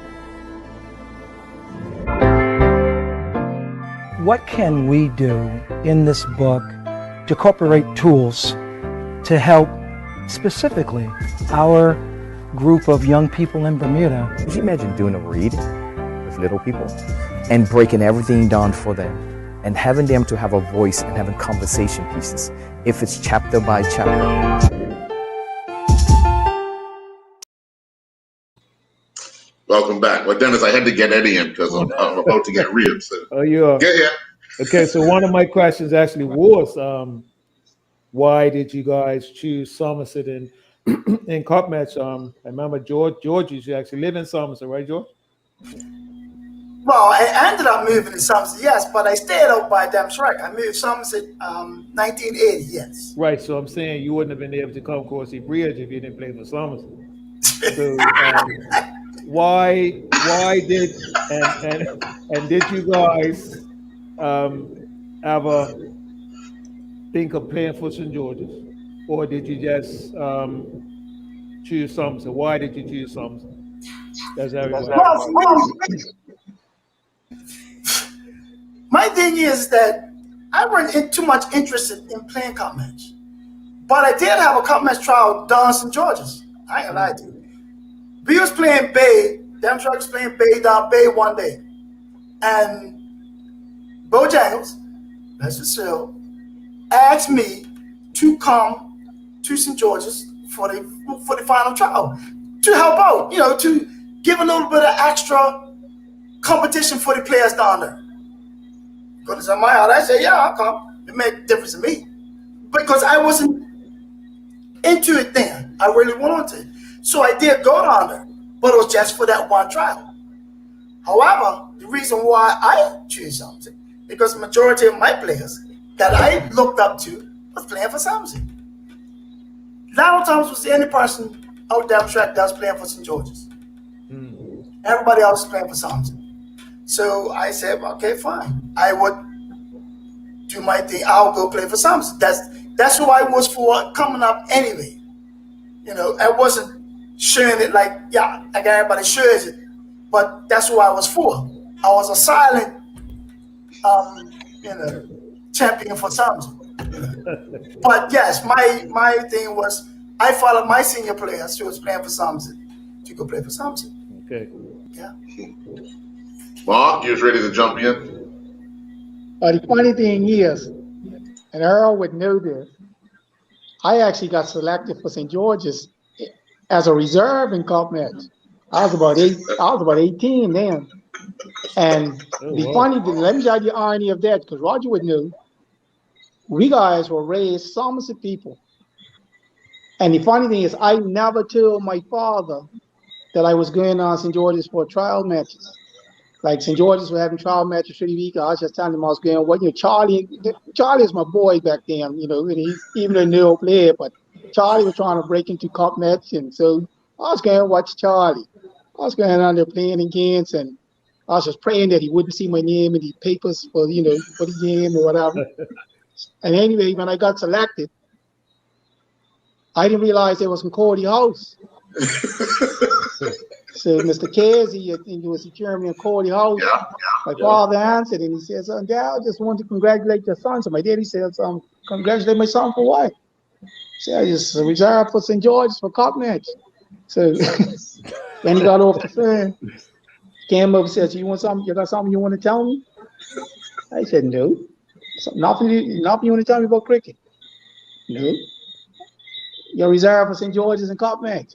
S8: What can we do in this book to incorporate tools to help specifically our group of young people in Bermuda?
S7: Could you imagine doing a read with little people and breaking everything down for them and having them to have a voice and having conversation pieces, if it's chapter by chapter?
S1: Welcome back. Well, Dennis, I had to get Eddie in because I'm about to get real. So.
S2: Oh, you are.
S1: Get here.
S2: Okay, so one of my questions actually was, why did you guys choose Somerset in Cup match? I remember George used to actually live in Somerset, right, George?
S3: Well, I ended up moving to Somerset, yes, but I stayed out by Damsrek. I moved to Somerset 1980, yes.
S2: Right, so I'm saying you wouldn't have been able to come across the bridge if you didn't play for Somerset. So why did and did you guys ever think of playing for St. George's, or did you just choose Somerset? Why did you choose Somerset? That's everybody.
S3: Well, my thing is that I wasn't too much interested in playing cup match, but I did have a cup match trial down St. George's. I ain't gonna lie to you. We was playing Bay. Damsrek was playing Bay down Bay one day, and Bojangles, that's the show, asked me to come to St. George's for the final trial to help out, to give a little bit of extra competition for the players down there. Because in my heart, I said, yeah, I'll come. It made a difference to me. Because I wasn't into it then. I really wanted to. So I did go down there, but it was just for that one trial. However, the reason why I choose Somerset, because the majority of my players that I looked up to was playing for Somerset. Lionel Thomas was the only person out there track that was playing for St. George's. Everybody else was playing for Somerset. So I said, okay, fine. I would do my thing. I'll go play for Somerset. That's who I was for coming up anyway. I wasn't sharing it like, yeah, like everybody shares it, but that's who I was for. I was a silent, champion for Somerset. But yes, my thing was I followed my senior players who was playing for Somerset to go play for Somerset.
S2: Okay.
S3: Yeah.
S1: Mark, you was ready to jump in?
S5: The funny thing is, and Earl would know this, I actually got selected for St. George's as a reserve in cup match. I was about 18 then. And funny thing, let me tell you the irony of that, because Roger would know, we guys were raised Somerset people. And the funny thing is, I never told my father that I was going on St. George's for trial matches. Like St. George's were having trial matches for the week. I was just telling him I was going, Charlie is my boy back then, and he's even a new player, but Charlie was trying to break into cup match, and so I was going to watch Charlie. I was going on there playing against, and I was just praying that he wouldn't see my name in the papers for the game or whatever. And anyway, when I got selected, I didn't realize it was from Cody House. So Mr. Casey, I think he was the chairman of Cody House. My father answered, and he said, "Son, Dad, I just want to congratulate your son." So my daddy said, "Congratulate my son for what?" So I just reserved for St. George's for cup match. So when he got off the phone, came up and said, "You want something? You got something you want to tell me?" I said, "No. Nothing you want to tell me about cricket?" "No. You're reserved for St. George's and cup match."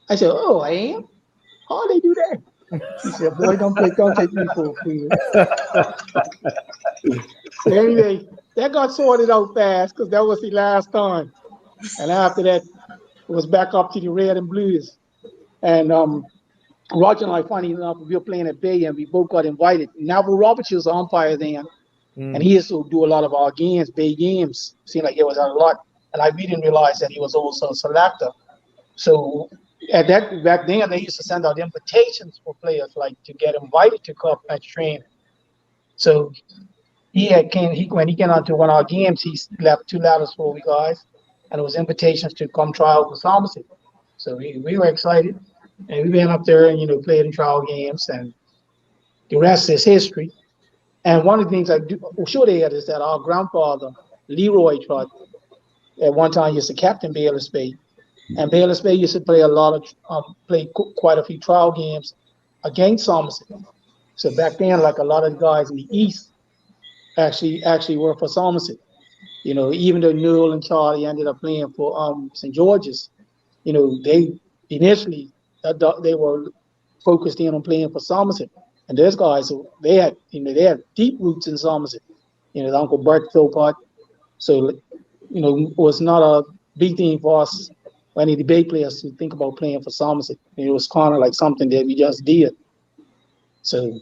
S5: I said, "Oh, I am? How do they do that?" He said, "Boy, don't take me for a fool." So anyway, that got sorted out fast because that was the last time. And after that, it was back up to the red and blues. And Roger and I, funny enough, we were playing at Bay and we both got invited. Neville Roberts was the umpire then, and he used to do a lot of our games, Bay games. Seemed like it was a lot, and we didn't realize that he was also a selector. So back then, they used to send out invitations for players like to get invited to cup match training. So when he came out to one of our games, he left 2 letters for we guys, and it was invitations to come try out for Somerset. So we were excited, and we went up there and played in trial games, and the rest is history. And one of the things I do show there is that our grandfather Leroy Trott at one time used to captain Bayless Bay, and Bayless Bay used to play quite a few trial games against Somerset. So back then, like a lot of the guys in the East actually were for Somerset. Even though Newell and Charlie ended up playing for St. George's, they initially they were focused in on playing for Somerset. And those guys, they had deep roots in Somerset. Uncle Bert Philpott. So, it was not a big thing for us, for any debate players to think about playing for Somerset. It was kind of like something that we just did. So,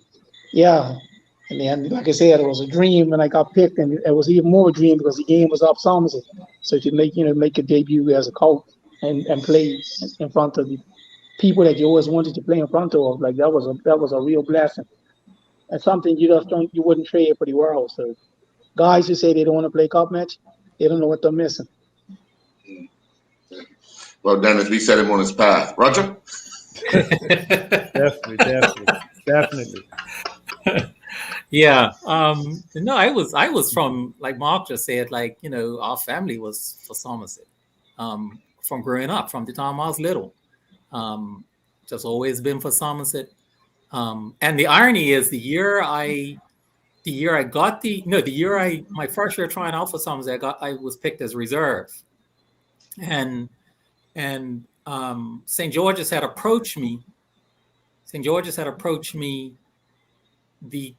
S5: yeah. And then, like I said, it was a dream when I got picked, and it was even more a dream because the game was up Somerset. So to make a debut as a coach and play in front of the people that you always wanted to play in front of, like that was a real blessing. And something you wouldn't trade for the world. So guys who say they don't want to play cup match, they don't know what they're missing.
S1: Well, Dennis, we set him on his path. Roger?
S2: Definitely.
S4: Yeah. No, I was from, like Mark just said, our family was for Somerset. From growing up, from the time I was little. Just always been for Somerset. And the irony is my first year trying out for Somerset, I was picked as reserve. And St. George's had approached me.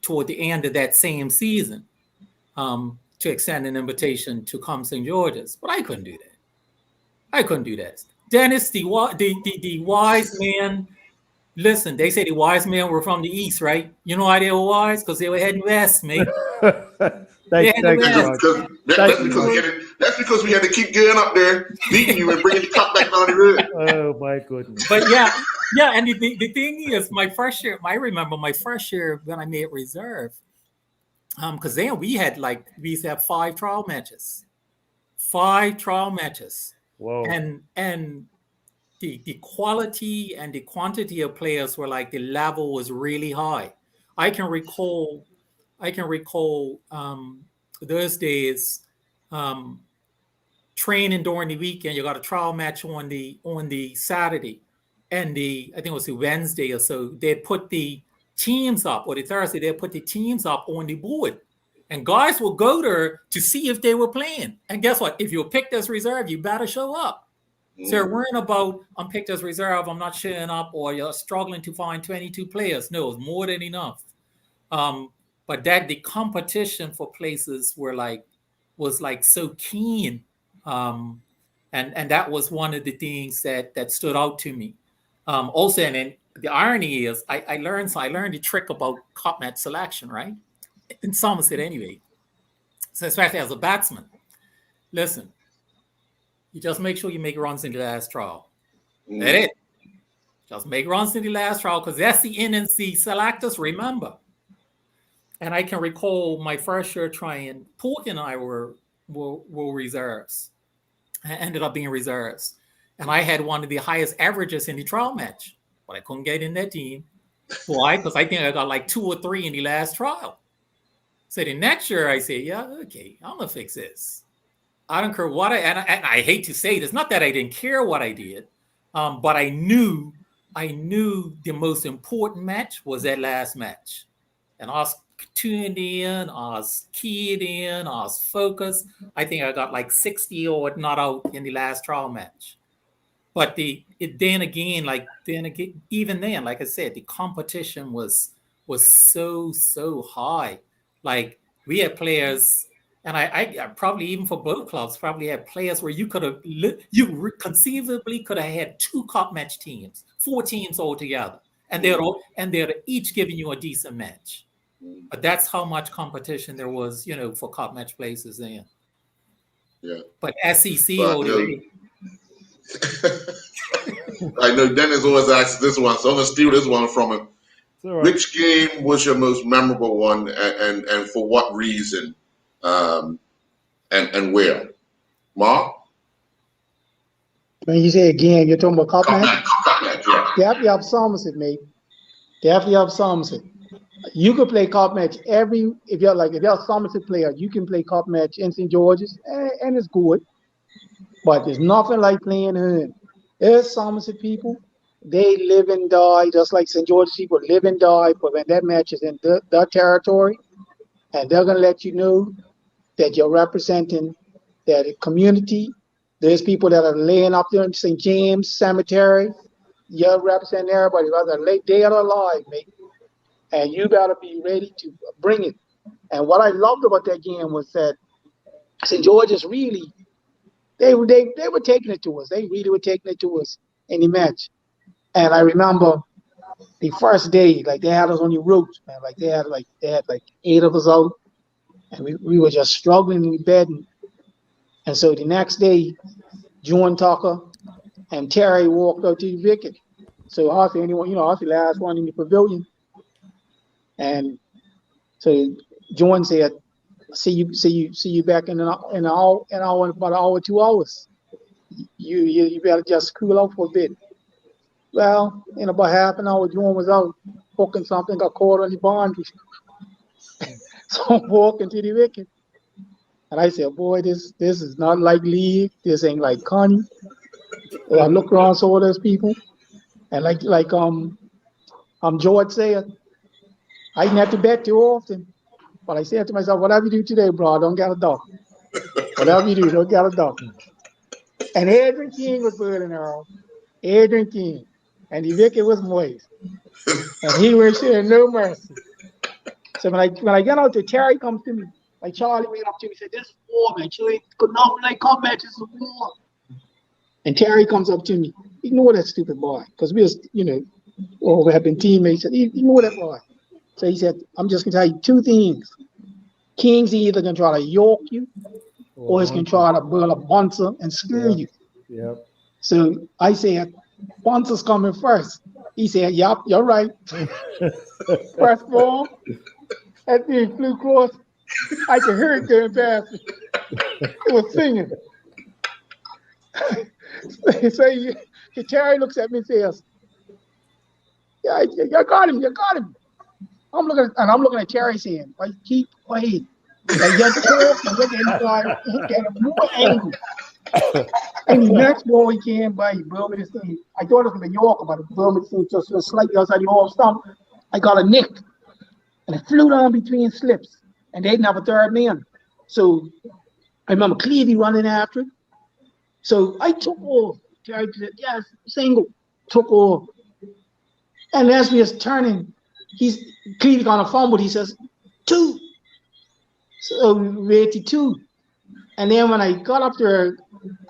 S4: Toward the end of that same season, to extend an invitation to come St. George's, but I couldn't do that. Dennis, the wise man. Listen, they say the wise men were from the East, right? You know why they were wise? Because they were heading west, mate.
S2: That's
S1: because we had to keep going up there, beating you and bringing the cup back down the road.
S2: Oh my goodness!
S4: But yeah. And the thing is, I remember my first year when I made reserve, because then we used to have 5 trial matches.
S2: Whoa!
S4: And the quality and the quantity of players were the level was really high. I can recall those days, training during the weekend. You got a trial match on the Saturday, and I think it was the Wednesday or so. They'd put the teams up, or the Thursday they'd put the teams up on the board, and guys will go there to see if they were playing. And guess what? If you're picked as reserve, you better show up. So you're worrying about, I'm picked as reserve, I'm not showing up, or you're struggling to find 22 players. No, it's more than enough. But the competition for places was so keen. And that was one of the things that stood out to me. Also, and then the irony is I learned the trick about cup match selection, right? In Somerset anyway. So especially as a batsman. Listen, you just make sure you make runs in the last trial. That's it. Just make runs in the last trial, because that's the NNC selectors remember. And I can recall my first year trying, Pork and I were reserves. I ended up being reserves. And I had one of the highest averages in the trial match, but I couldn't get in that team. Why? Because I think I got 2 or 3 in the last trial. So the next year I say, yeah, okay, I'm gonna fix this. I don't care what and I hate to say this, not that I didn't care what I did, but I knew the most important match was that last match. And I was tuned in, I was keyed in, I was focused. I think I got 60 or not out in the last trial match. But even then, like I said, the competition was so high. We had players, and I probably even for both clubs probably had players where you conceivably could have had 2 cup match teams, 4 teams altogether, and they're each giving you a decent match. But that's how much competition there was, for cup match places then.
S1: Yeah.
S4: But SEC
S1: But,
S4: ODA.
S1: I know Dennis always asks this one, so I'm gonna steal this one from him.
S2: It's all right.
S1: Which game was your most memorable one, and for what reason, and where? Mark?
S5: When you say again, you're talking about cup match?
S1: Cup match, yeah.
S5: Definitely up Somerset, mate. Definitely up Somerset. You can play cup match if you're a Somerset player, you can play cup match in St. George's, and it's good. But there's nothing like playing Hearn. There's Somerset people, they live and die, just like St. George's people live and die, but when that match is in their territory, and they're gonna let you know that you're representing that community. There's people that are laying up there in St. James Cemetery. You're representing everybody, whether late dead or alive, mate. And you gotta be ready to bring it. And what I loved about that game was that St. George's really, they were taking it to us. They really were taking it to us in the match. And I remember the first day, like they had us on the ropes, man. Like they had 8 of us out, and we were just struggling in the bed. And so the next day, John Tucker and Terry walked up to the wicket. So I was the last one in the pavilion. And so John said, see you back in about an hour, 2 hours. You better just cool off for a bit. Well, in about half an hour, John was out hooking something, got caught on the boundary. So I'm walking to the wicket. And I said, boy, this is not like league. This ain't like Connie. I look around, saw those people. And like George said, I didn't have to bet too often. But I said to myself, whatever you do today, bro, don't get a dog. Whatever you do, don't get a dog. And Adrian King was burning Earl. Adrian King. And the wicket was moist. And he was showing no mercy. So when I get out there, Terry comes to me. Like Charlie went up to me and said, this is war, man. You ain't good enough like cup matches of war. And Terry comes up to me. Ignore that stupid boy. Because we was, we have been teammates. Ignore that boy. So he said, I'm just going to tell you 2 things. King's either going to try to york you or he's going to try to burn a bunter and screw you.
S2: Yep.
S5: So I said, bunter's coming first. He said, yep, you're right. First ball, that thing flew across. I could hear it going past me. It was singing. So Terry looks at me and says, yeah, you got him. I'm looking at Terry saying, like, keep quiet. Like, just talk and look at him guy. He get him more angry. And the next ball he came by, he blew me this thing. I thought it was a Yorker, but it blew me this thing just slightly outside the off stump. I got a nick. And it flew down between slips. And they didn't have a third man. So I remember Clevey running after it. So I took off. Terry said, yes, single. Took off. And as we was turning, Clevey got a fumble. He says, 2. So we waited 2. And then when I got up there,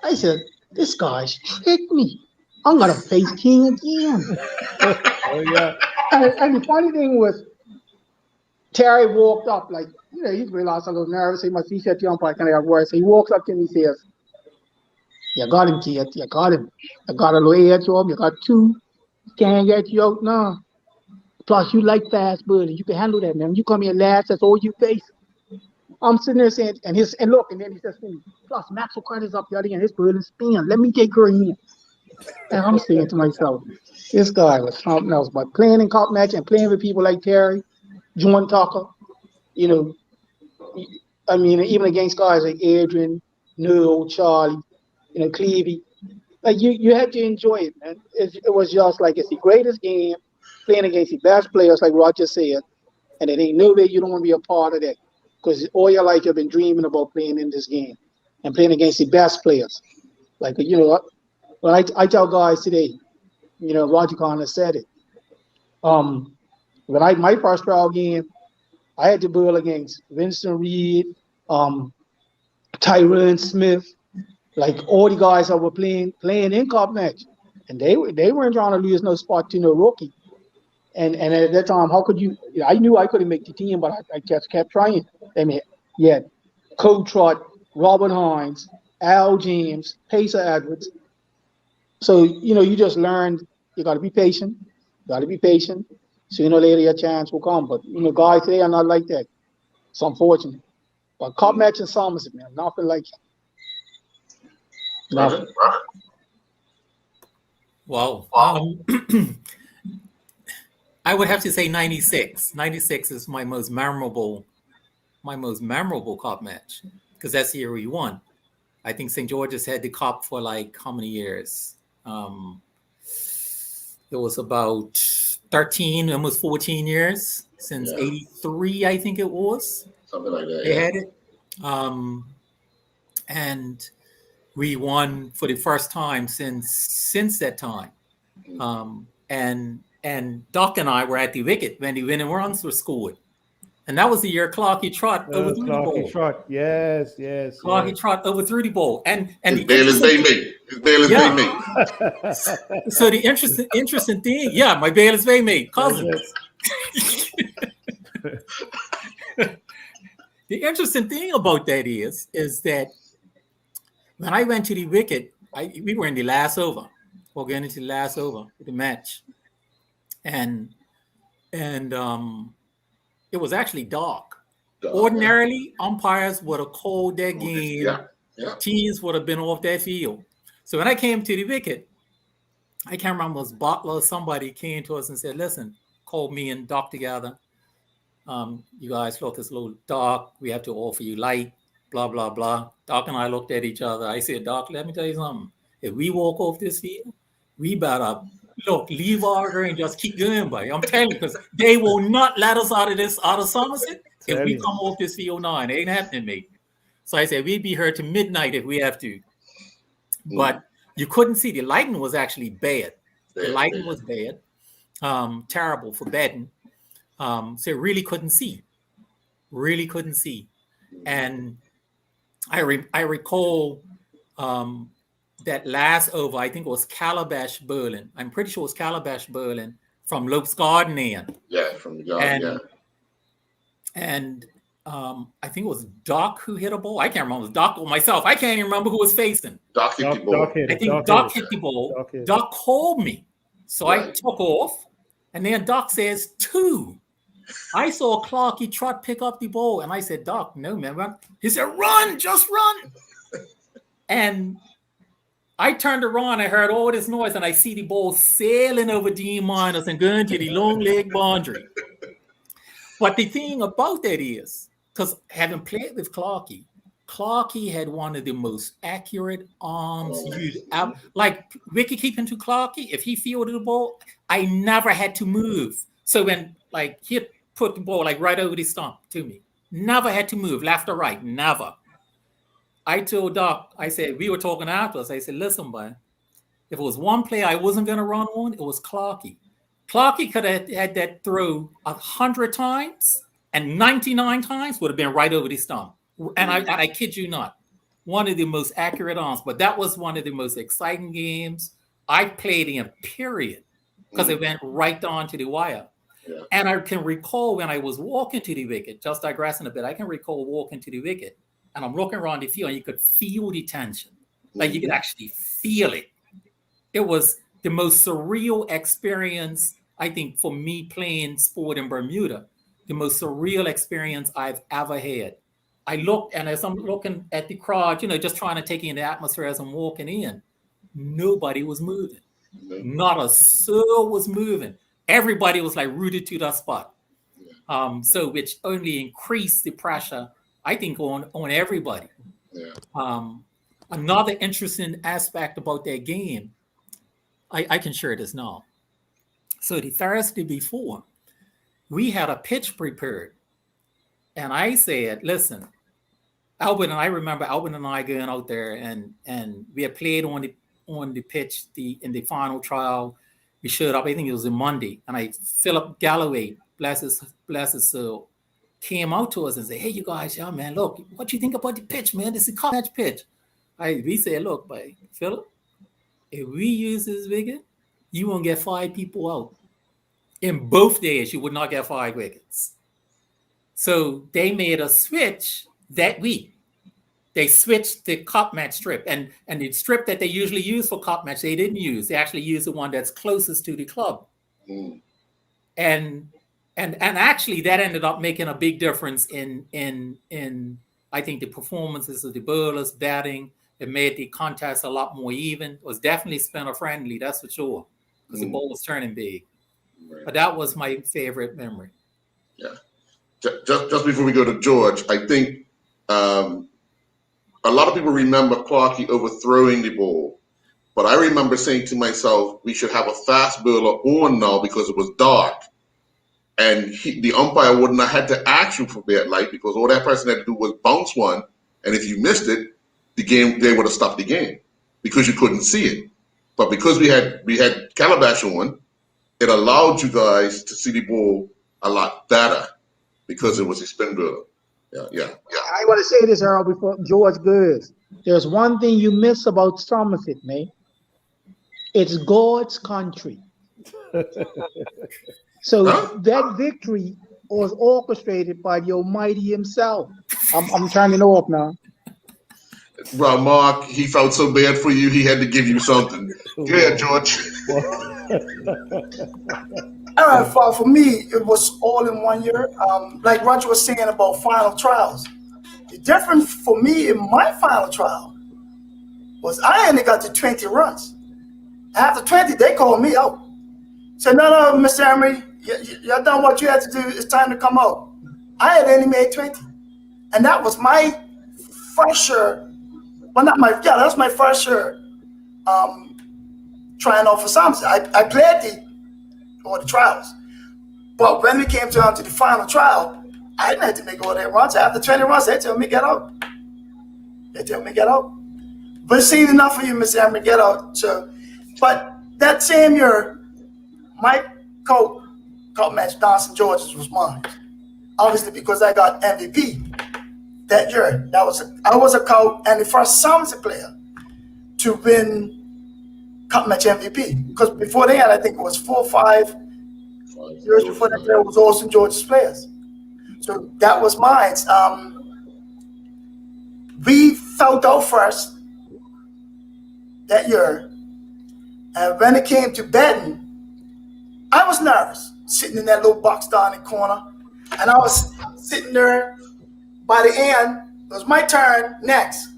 S5: I said, this guy's tricked me. I'm going to face King again.
S2: Oh, yeah.
S5: And the funny thing was, Terry walked up like, he realized I was nervous. He said to the umpire, can I have words? So he walks up to me and says, you got him, kid. You got him. I got a little edge to him. You got 2. Can't get you out now. Plus, you like fast bowling. You can handle that, man. You come here last, that's all you face. I'm sitting there saying, and then he says to me, plus Maxwell Curtis up the other end, his bowling spin. Let me take her in. And I'm saying to myself, this guy was something else. But playing in cup match and playing with people like Terry, John Tucker, even against guys like Adrian, Noel, Charlie, Clevey, like you have to enjoy it, man. It was just like it's the greatest game, playing against the best players, like Roger said, and it ain't no way you don't want to be a part of that, because all your life you've been dreaming about playing in this game and playing against the best players. Like when I tell guys today, Roger Connor said it. When my first trial game, I had to bowl against Winston Reed, Tyrone Smith, like all the guys that were playing in cup match, and they weren't trying to lose no spot to no rookie. And at that time, how could you? I knew I couldn't make the team, but I just kept trying. I mean, yeah, Cole Trott, Robert Hines, Al James, Pacer Edwards. So you just learned you got to be patient. You got to be patient. Sooner or later, your chance will come. But guys today are not like that. It's unfortunate. But Cup match in Somerset, man, nothing like it. Nothing.
S4: Wow. I would have to say 96. 96 is my most memorable Cup match because that's the year we won. I think St. George's had the Cup for like how many years? It was about 13, almost 14 years since 83, I think it was.
S1: Something like that.
S4: They had it. And we won for the first time since that time. And Doc and I were at the wicket when the winning runs were scored. And that was the year Clarkie Trott overthrew the ball.
S2: Clarkie Trott, yes.
S4: Clarkie Trott overthrew the ball. And
S1: His bail is they made.
S4: So the interesting thing, my bail is they made. Cousins. The interesting thing about that is that when I went to the wicket, we were in the last over. We're getting into the last over of the match. And it was actually dark. Ordinarily, umpires would have called that game. Teams would have been off that field. So when I came to the wicket, I can't remember if it was Butler or somebody came to us and said, listen, called me and Doc together. You guys look, it's a little dark. We have to offer you light, blah, blah, blah. Doc and I looked at each other. I said, Doc, let me tell you something. If we walk off this field, we better leave our and just keep going, buddy. I'm telling you, because they will not let us out of Somerset if we come off this field now. It ain't happening, mate. So I said, we'd be here to midnight if we have to. But you couldn't see. The lighting was actually bad. The lighting was bad. Terrible for betting. So really couldn't see. And I recall that last over, I think it was Calabash Berlin. I'm pretty sure it was Calabash Berlin from Lopes Garden end.
S1: Yeah, from the garden,
S4: And I think it was Doc who hit a ball. I can't remember. It was Doc or myself. I can't even remember who was facing.
S1: Doc hit the ball.
S4: I think Doc hit the ball. Doc called me. So I took off. And then Doc says 2. I saw Clarkie Trott pick up the ball. And I said, Doc, no, man. Run. He said, run, just run. And I turned around, I heard all this noise, and I see the ball sailing over Dean Miners and going to the long leg boundary. But the thing about that is, because having played with Clarkie had one of the most accurate arms you'd ever, like wicket keeping to Clarkie, if he fielded the ball, I never had to move. So when he put the ball right over the stump to me, never had to move left or right, never. I told Doc, I said, we were talking afterwards. I said, listen, boy, if it was one player I wasn't going to run on, it was Clarkie. Clarkie could have had that throw 100 times and 99 times would have been right over the stump. And I kid you not, one of the most accurate arms. But that was one of the most exciting games I played in, period, because it went right down to the wire. Yeah. And I can recall when I was walking to the wicket, just digressing a bit, I can recall walking to the wicket. And I'm looking around the field and you could feel the tension. You could actually feel it. It was the most surreal experience, I think, for me playing sport in Bermuda. The most surreal experience I've ever had. I looked, and as I'm looking at the crowd, just trying to take in the atmosphere as I'm walking in, nobody was moving. Not a soul was moving. Everybody was rooted to that spot. So which only increased the pressure, I think, on everybody. Yeah. Another interesting aspect about that game, I can share this now. So the Thursday before, we had a pitch prepared. And I said, listen, Albert and I going out there and we had played on the pitch in the final trial. We showed up, I think it was a Monday. And Philip Galloway, bless his soul, came out to us and said, hey, you guys, man, look, what you think about the pitch, man? This is a college pitch. We said, look, buddy, Philip, if we use this wicket, you won't get 5 people out. in both days, you would not get 5 wickets. So they made a switch that week. They switched the cup match strip, and the strip that they usually use for cup match, they didn't use. They actually used the one that's closest to the club.
S1: Mm.
S4: And actually that ended up making a big difference in I think the performances of the bowlers, batting. It made the contest a lot more even. It was definitely spinner friendly, that's for sure, because the ball was turning big.
S1: Right.
S4: But that was my favorite memory.
S1: Yeah. Just before we go to George, I think a lot of people remember Clarkey overthrowing the ball, but I remember saying to myself, we should have a fast bowler on now because it was dark. And the umpire wouldn't have had to ask you for that light, because all that person had to do was bounce one. And if you missed it, they would have stopped the game because you couldn't see it. But because we had Calabash on, it allowed you guys to see the ball a lot better because it was a spin bowler. Yeah.
S5: I want to say this, Earl, before George goes. There's one thing you miss about Somerset, man. It's God's country. So that victory was orchestrated by the Almighty himself. I'm turning off now.
S1: Well, Mark, he felt so bad for you, he had to give you something. Go ahead, George.
S3: For me, it was all in 1 year. Like Roger was saying about final trials. The difference for me in my final trial was I only got to 20 runs. After 20, they called me out. Said, no, Mr. Emery, you done what you had to do. It's time to come out. I had only made 20. And that was my first year. Well, that's my first year trying out for Somerset. I played the trials. But when we came down to the final trial, I didn't have to make all that runs. After 20 runs, they tell me get out. But it's seen enough for you, Mr. Emery, get out. So, but that same year, my coat match, Donson George's, was mine. Obviously, because I got MVP that year. I was a coach and the first Somerset player to win cup match MVP. Because before that, I think it was 4 or 5 years before that, there was also George's players. So that was mine. We felt out first that year. And when it came to betting, I was nervous, sitting in that little box down in the corner. And I was sitting there by the end. It was my turn next.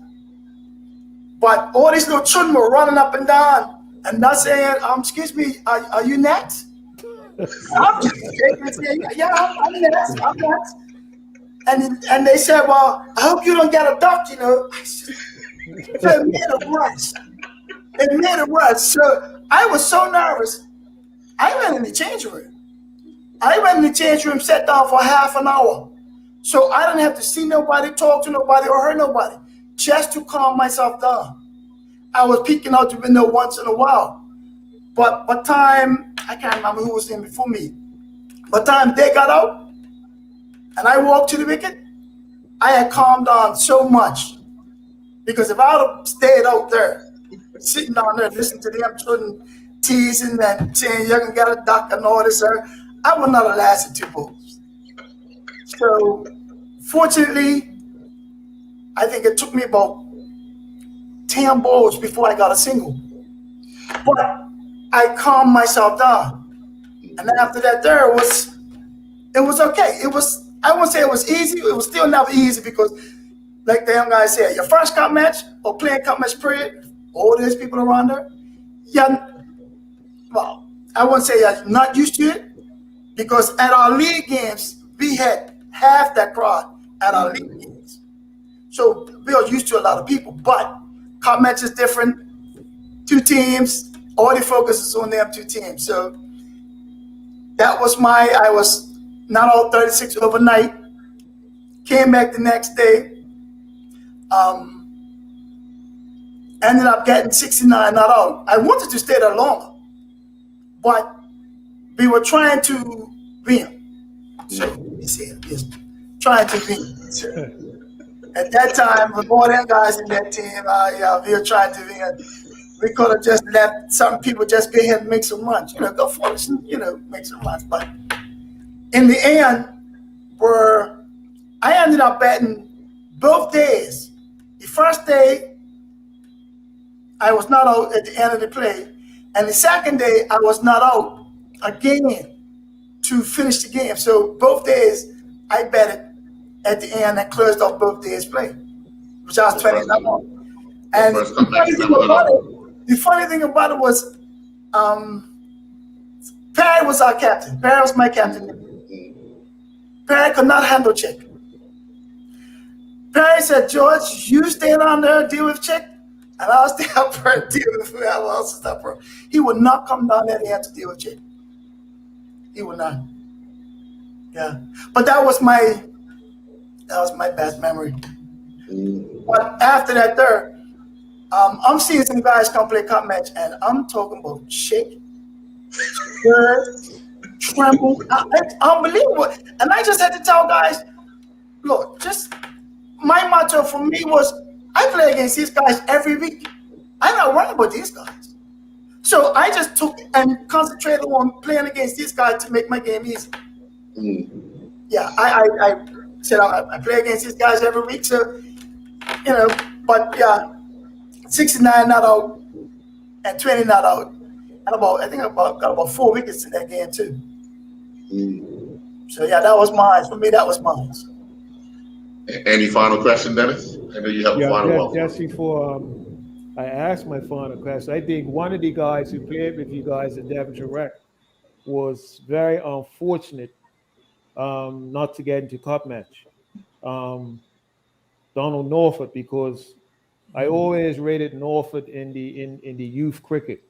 S3: But all these little children were running up and down and not saying, excuse me, are you next? I'm just saying, yeah, I'm next. And they said, well, I hope you don't get a duck, you know. So it made it worse. So I was so nervous. I went in the change room. Sat down for half an hour. So I didn't have to see nobody, talk to nobody, or hear nobody, just to calm myself down. I was peeking out the window once in a while. But by time, I can't remember who was in before me. By time they got out and I walked to the wicket, I had calmed down so much. Because if I would have stayed out there, sitting down there, listening to them children teasing and saying, you can get a duck and all this, I would not have lasted 2 balls. So, fortunately, I think it took me about 10 balls before I got a single. But I calmed myself down. And then after that, it was okay. I wouldn't say it was easy. It was still never easy because, like the young guy said, your first cup match or playing cup match period, all these people around there, well, I wouldn't say you're not used to it because at our league games, we had half that crowd at our league games. So we are used to a lot of people, but cup match is different. 2 teams, all the focus is on them 2 teams. So that was I was not all 36 overnight. Came back the next day. Ended up getting 69 not out. I wanted to stay there longer, but we were trying to win. So you see, just trying to win. So, at that time, with all them guys in that team, we were trying to win. we could have just let some people just go ahead and make some runs, go for it, make some runs. But in the end, I ended up batting both days. The first day, I was not out at the end of the play. And the second day, I was not out again to finish the game. So both days, I batted at the end and closed off both days' play, which I was 29 on. And the funny thing about it was, Perry was our captain. Perry was my captain. Perry could not handle Chick. Perry said, "George, you stay down there and deal with Chick, and I'll stay up here and deal with whoever else is up here." He would not come down there and have to deal with Chick. He would not. Yeah. But that was my best memory. But after that there, I'm seeing some guys come play cup match, and I'm talking about shake, stir, tremble. It's unbelievable. And I just had to tell guys, look, my motto for me was, I play against these guys every week. I'm not worried about these guys. So I just took and concentrated on playing against these guys to make my game easy. Yeah, I said I play against these guys every week. So, but yeah, 69 not out and 20 not out. And I think I got about 4 wickets in that game too. So yeah, that was mine. For me, that was mine.
S1: Any final question, Dennis? I know you have a final one.
S2: Just before I ask my final question, I think one of the guys who played with you guys at Devonshire Rec was very unfortunate not to get into cup match. Donald Norfolk, because I always rated Norfolk in the youth cricket.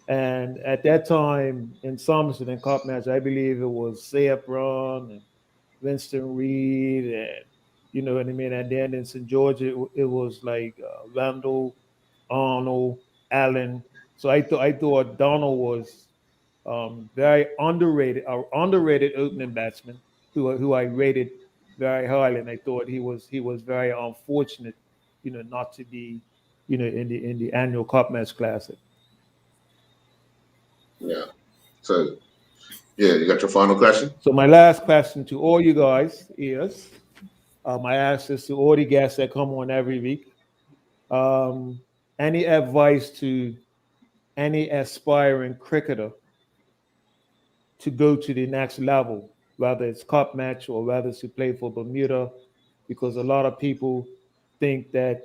S2: And at that time in Somerset in cup match, I believe it was Sayre Brown and Winston Reid and you know what I mean? And then in St. George, it was like Randall, Arnold, Allen. So I thought Donald was very underrated opening batsman who I rated very highly, and I thought he was very unfortunate, not to be, in the annual Cup Match Classic.
S1: Yeah. So, yeah, you got your final question?
S2: So my last question to all you guys is, I ask this to all the guests that come on every week. Any advice to any aspiring cricketer to go to the next level, whether it's cup match or whether it's to play for Bermuda? Because a lot of people think that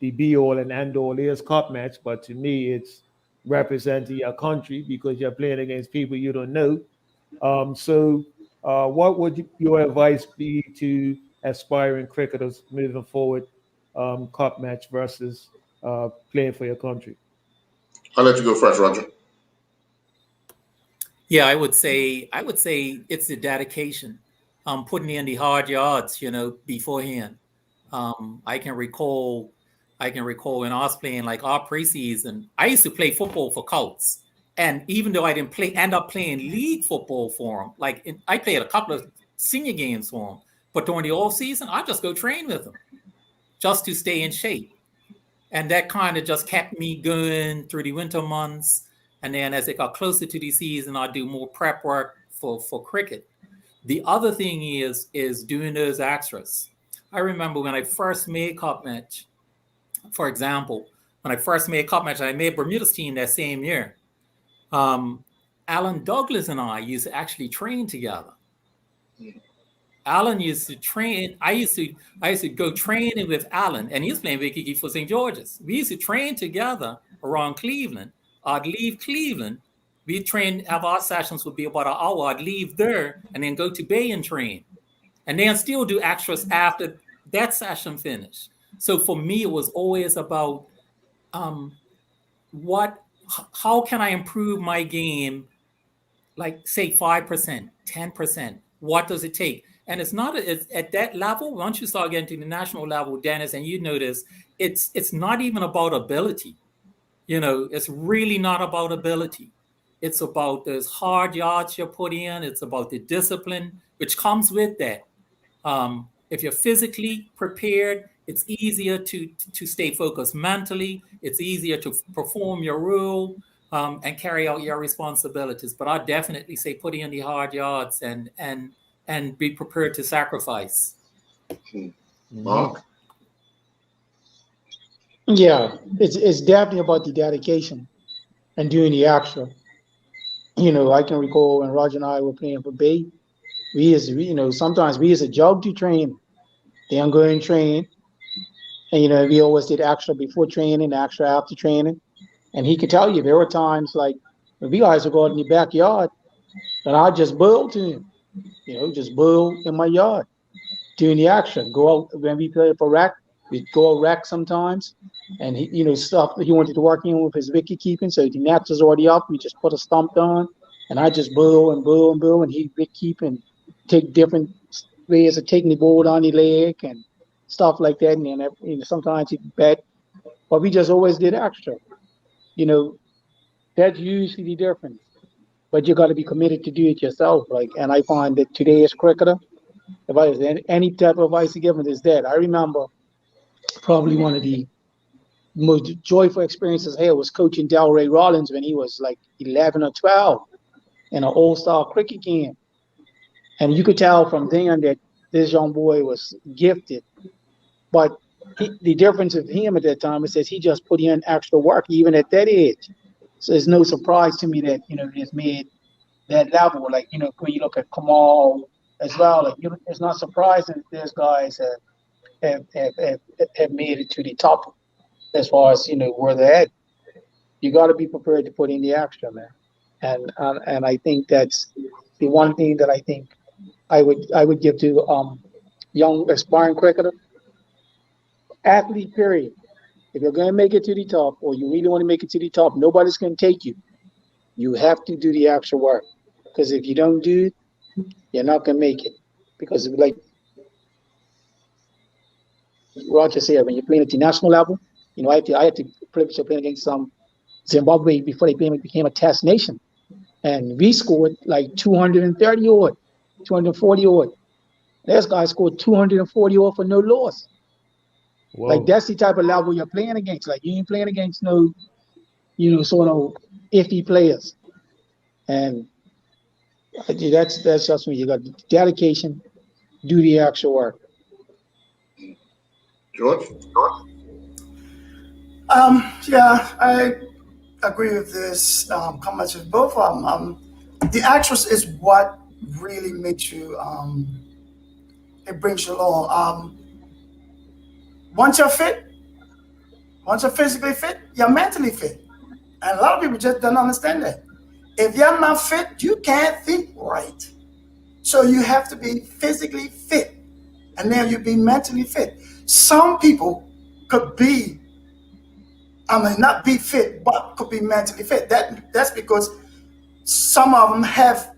S2: the be-all and end-all is cup match, but to me, it's representing your country because you're playing against people you don't know. So what would your advice be to aspiring cricketers moving forward, cup match versus playing for your country?
S1: I'll let you go first, Roger.
S4: Yeah, I would say it's the dedication, putting in the hard yards, beforehand. I can recall when I was playing like our preseason, I used to play football for Colts. And even though I didn't end up playing league football for them, I played a couple of senior games for them. But during the off season, I just go train with them just to stay in shape. And that kind of just kept me going through the winter months. And then as it got closer to the season, I do more prep work for cricket. The other thing is doing those extras. I remember when I first made cup match, for example, when I first made cup match, I made Bermuda's team that same year. Alan Douglas and I used to actually train together. Alan used to train. I used to go training with Alan, and he was playing wicket for St. George's. We used to train together around Cleveland. I'd leave Cleveland. We'd train, have our sessions would be about an hour. I'd leave there and then go to Bay and train. And then still do extras after that session finished. So for me, it was always about how can I improve my game, like say 5%, 10%? What does it take? And it's not at that level. Once you start getting to the national level, Dennis, and you notice it's not even about ability. It's really not about ability. It's about those hard yards you put in. It's about the discipline, which comes with that. If you're physically prepared it's easier to stay focused mentally. It's easier to perform your role and carry out your responsibilities. But I definitely say put in the hard yards and be prepared to sacrifice.
S1: Mark?
S5: Yeah, it's definitely about the dedication and doing the extra. I can recall when Roger and I were playing for Bay, sometimes we used to jog to train, then go and train. And, we always did extra before training, extra after training. And he could tell you there were times like when we guys would go out in the backyard and I'd just bull to him, just bull in my yard, doing the extra. Go out when we played for rec, we'd go out rec sometimes. And he, stuff that he wanted to work in with his wicket keeping. So the net was already up. We just put a stump on and I just bull and bull and bull. And he'd wicket keep and take different ways of taking the ball down the leg and stuff like that. And then sometimes he'd bet, but we just always did extra. That's usually the difference. But you got to be committed to do it yourself. And I find that today's cricketer, if I was any type of advice to give him, is that I remember probably one of the most joyful experiences here was coaching Delray Rollins when he was like 11 or 12 in an all-star cricket game. And you could tell from then that this young boy was gifted. But the difference of him at that time is that he just put in extra work even at that age. So it's no surprise to me that, he's made that level. Like, when you look at Kamal as well, like, it's not surprising that these guys have made it to the top as far as, where they're at. You got to be prepared to put in the extra, man. And I think that's the one thing that I think I would give to young aspiring cricketer. Athlete, period. If you're going to make it to the top, or you really want to make it to the top, nobody's going to take you. You have to do the extra work. Because if you don't do it, you're not going to make it. Because like Roger said, when you're playing at the national level, I had the privilege of playing against Zimbabwe before they became a test nation. And we scored like 230 odd, 240 odd. This guy scored 240 odd for no loss. Whoa. Like that's the type of level you're playing against. Like you ain't playing against no, sort of iffy players. And that's just when you got dedication, do the actual work.
S1: George?
S3: Yeah, I agree with this comments with both of them. The actress is what really makes you, it brings you along. Once you're fit, once you're physically fit, you're mentally fit. And a lot of people just don't understand that. If you're not fit, you can't think right. So you have to be physically fit, and then you'll be mentally fit. Some people could be, not be fit, but could be mentally fit. That's because some of them have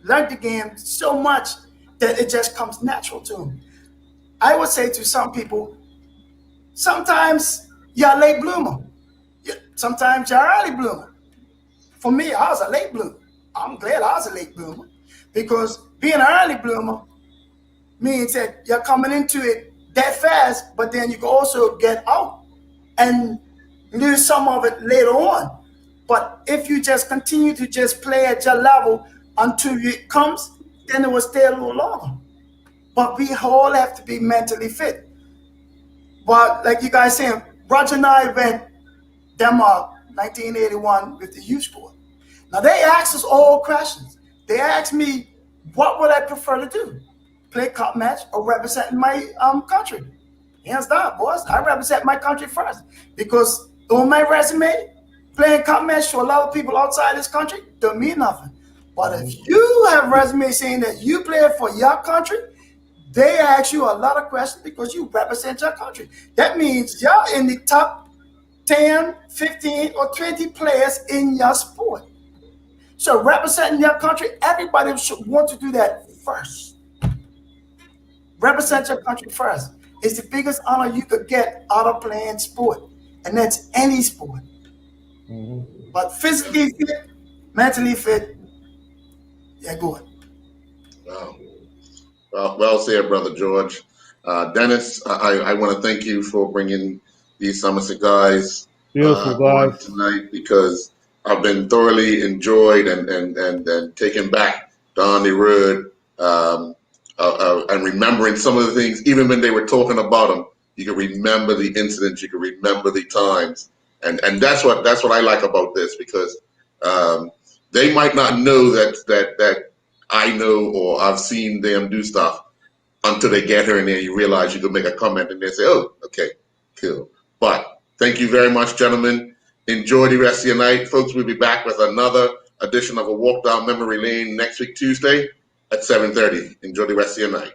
S3: learned the game so much that it just comes natural to them. I would say to some people, sometimes you're a late bloomer. Sometimes you're an early bloomer. For me, I was a late bloomer. I'm glad I was a late bloomer because being an early bloomer means that you're coming into it that fast, but then you can also get out and lose some of it later on. But if you just continue to just play at your level until it comes, then it will stay a little longer. But we all have to be mentally fit. But like you guys saying, Roger and I went Denmark 1981 with the youth squad. Now they asked us all questions. They asked me, what would I prefer to do? Play cup match or represent my country? Hands down, boys. I represent my country first because on my resume, playing cup match to a lot of people outside this country don't mean nothing. But if you have a resume saying that you play for your country, they ask you a lot of questions because you represent your country. That means you're in the top 10, 15, or 20 players in your sport. So representing your country, everybody should want to do that first. Represent your country first. It's the biggest honor you could get out of playing sport. And that's any sport. Mm-hmm. But physically fit, mentally fit, yeah, go on.
S1: Wow. Well said, Brother George. Dennis, I want to thank you for bringing these Somerset guys
S2: Beautiful
S1: on
S2: guys.
S1: tonight, because I've been thoroughly enjoyed and taken back down the road, and remembering some of the things, even when they were talking about them, you can remember the incidents, you can remember the times, and that's what I like about this, because they might not know that I know or I've seen them do stuff until they get here, and then you realize you can make a comment and they say, "Oh, okay, cool." But thank you very much, gentlemen. Enjoy the rest of your night, folks. We'll be back with another edition of A Walk Down Memory Lane next week, Tuesday at 7:30. Enjoy the rest of your night.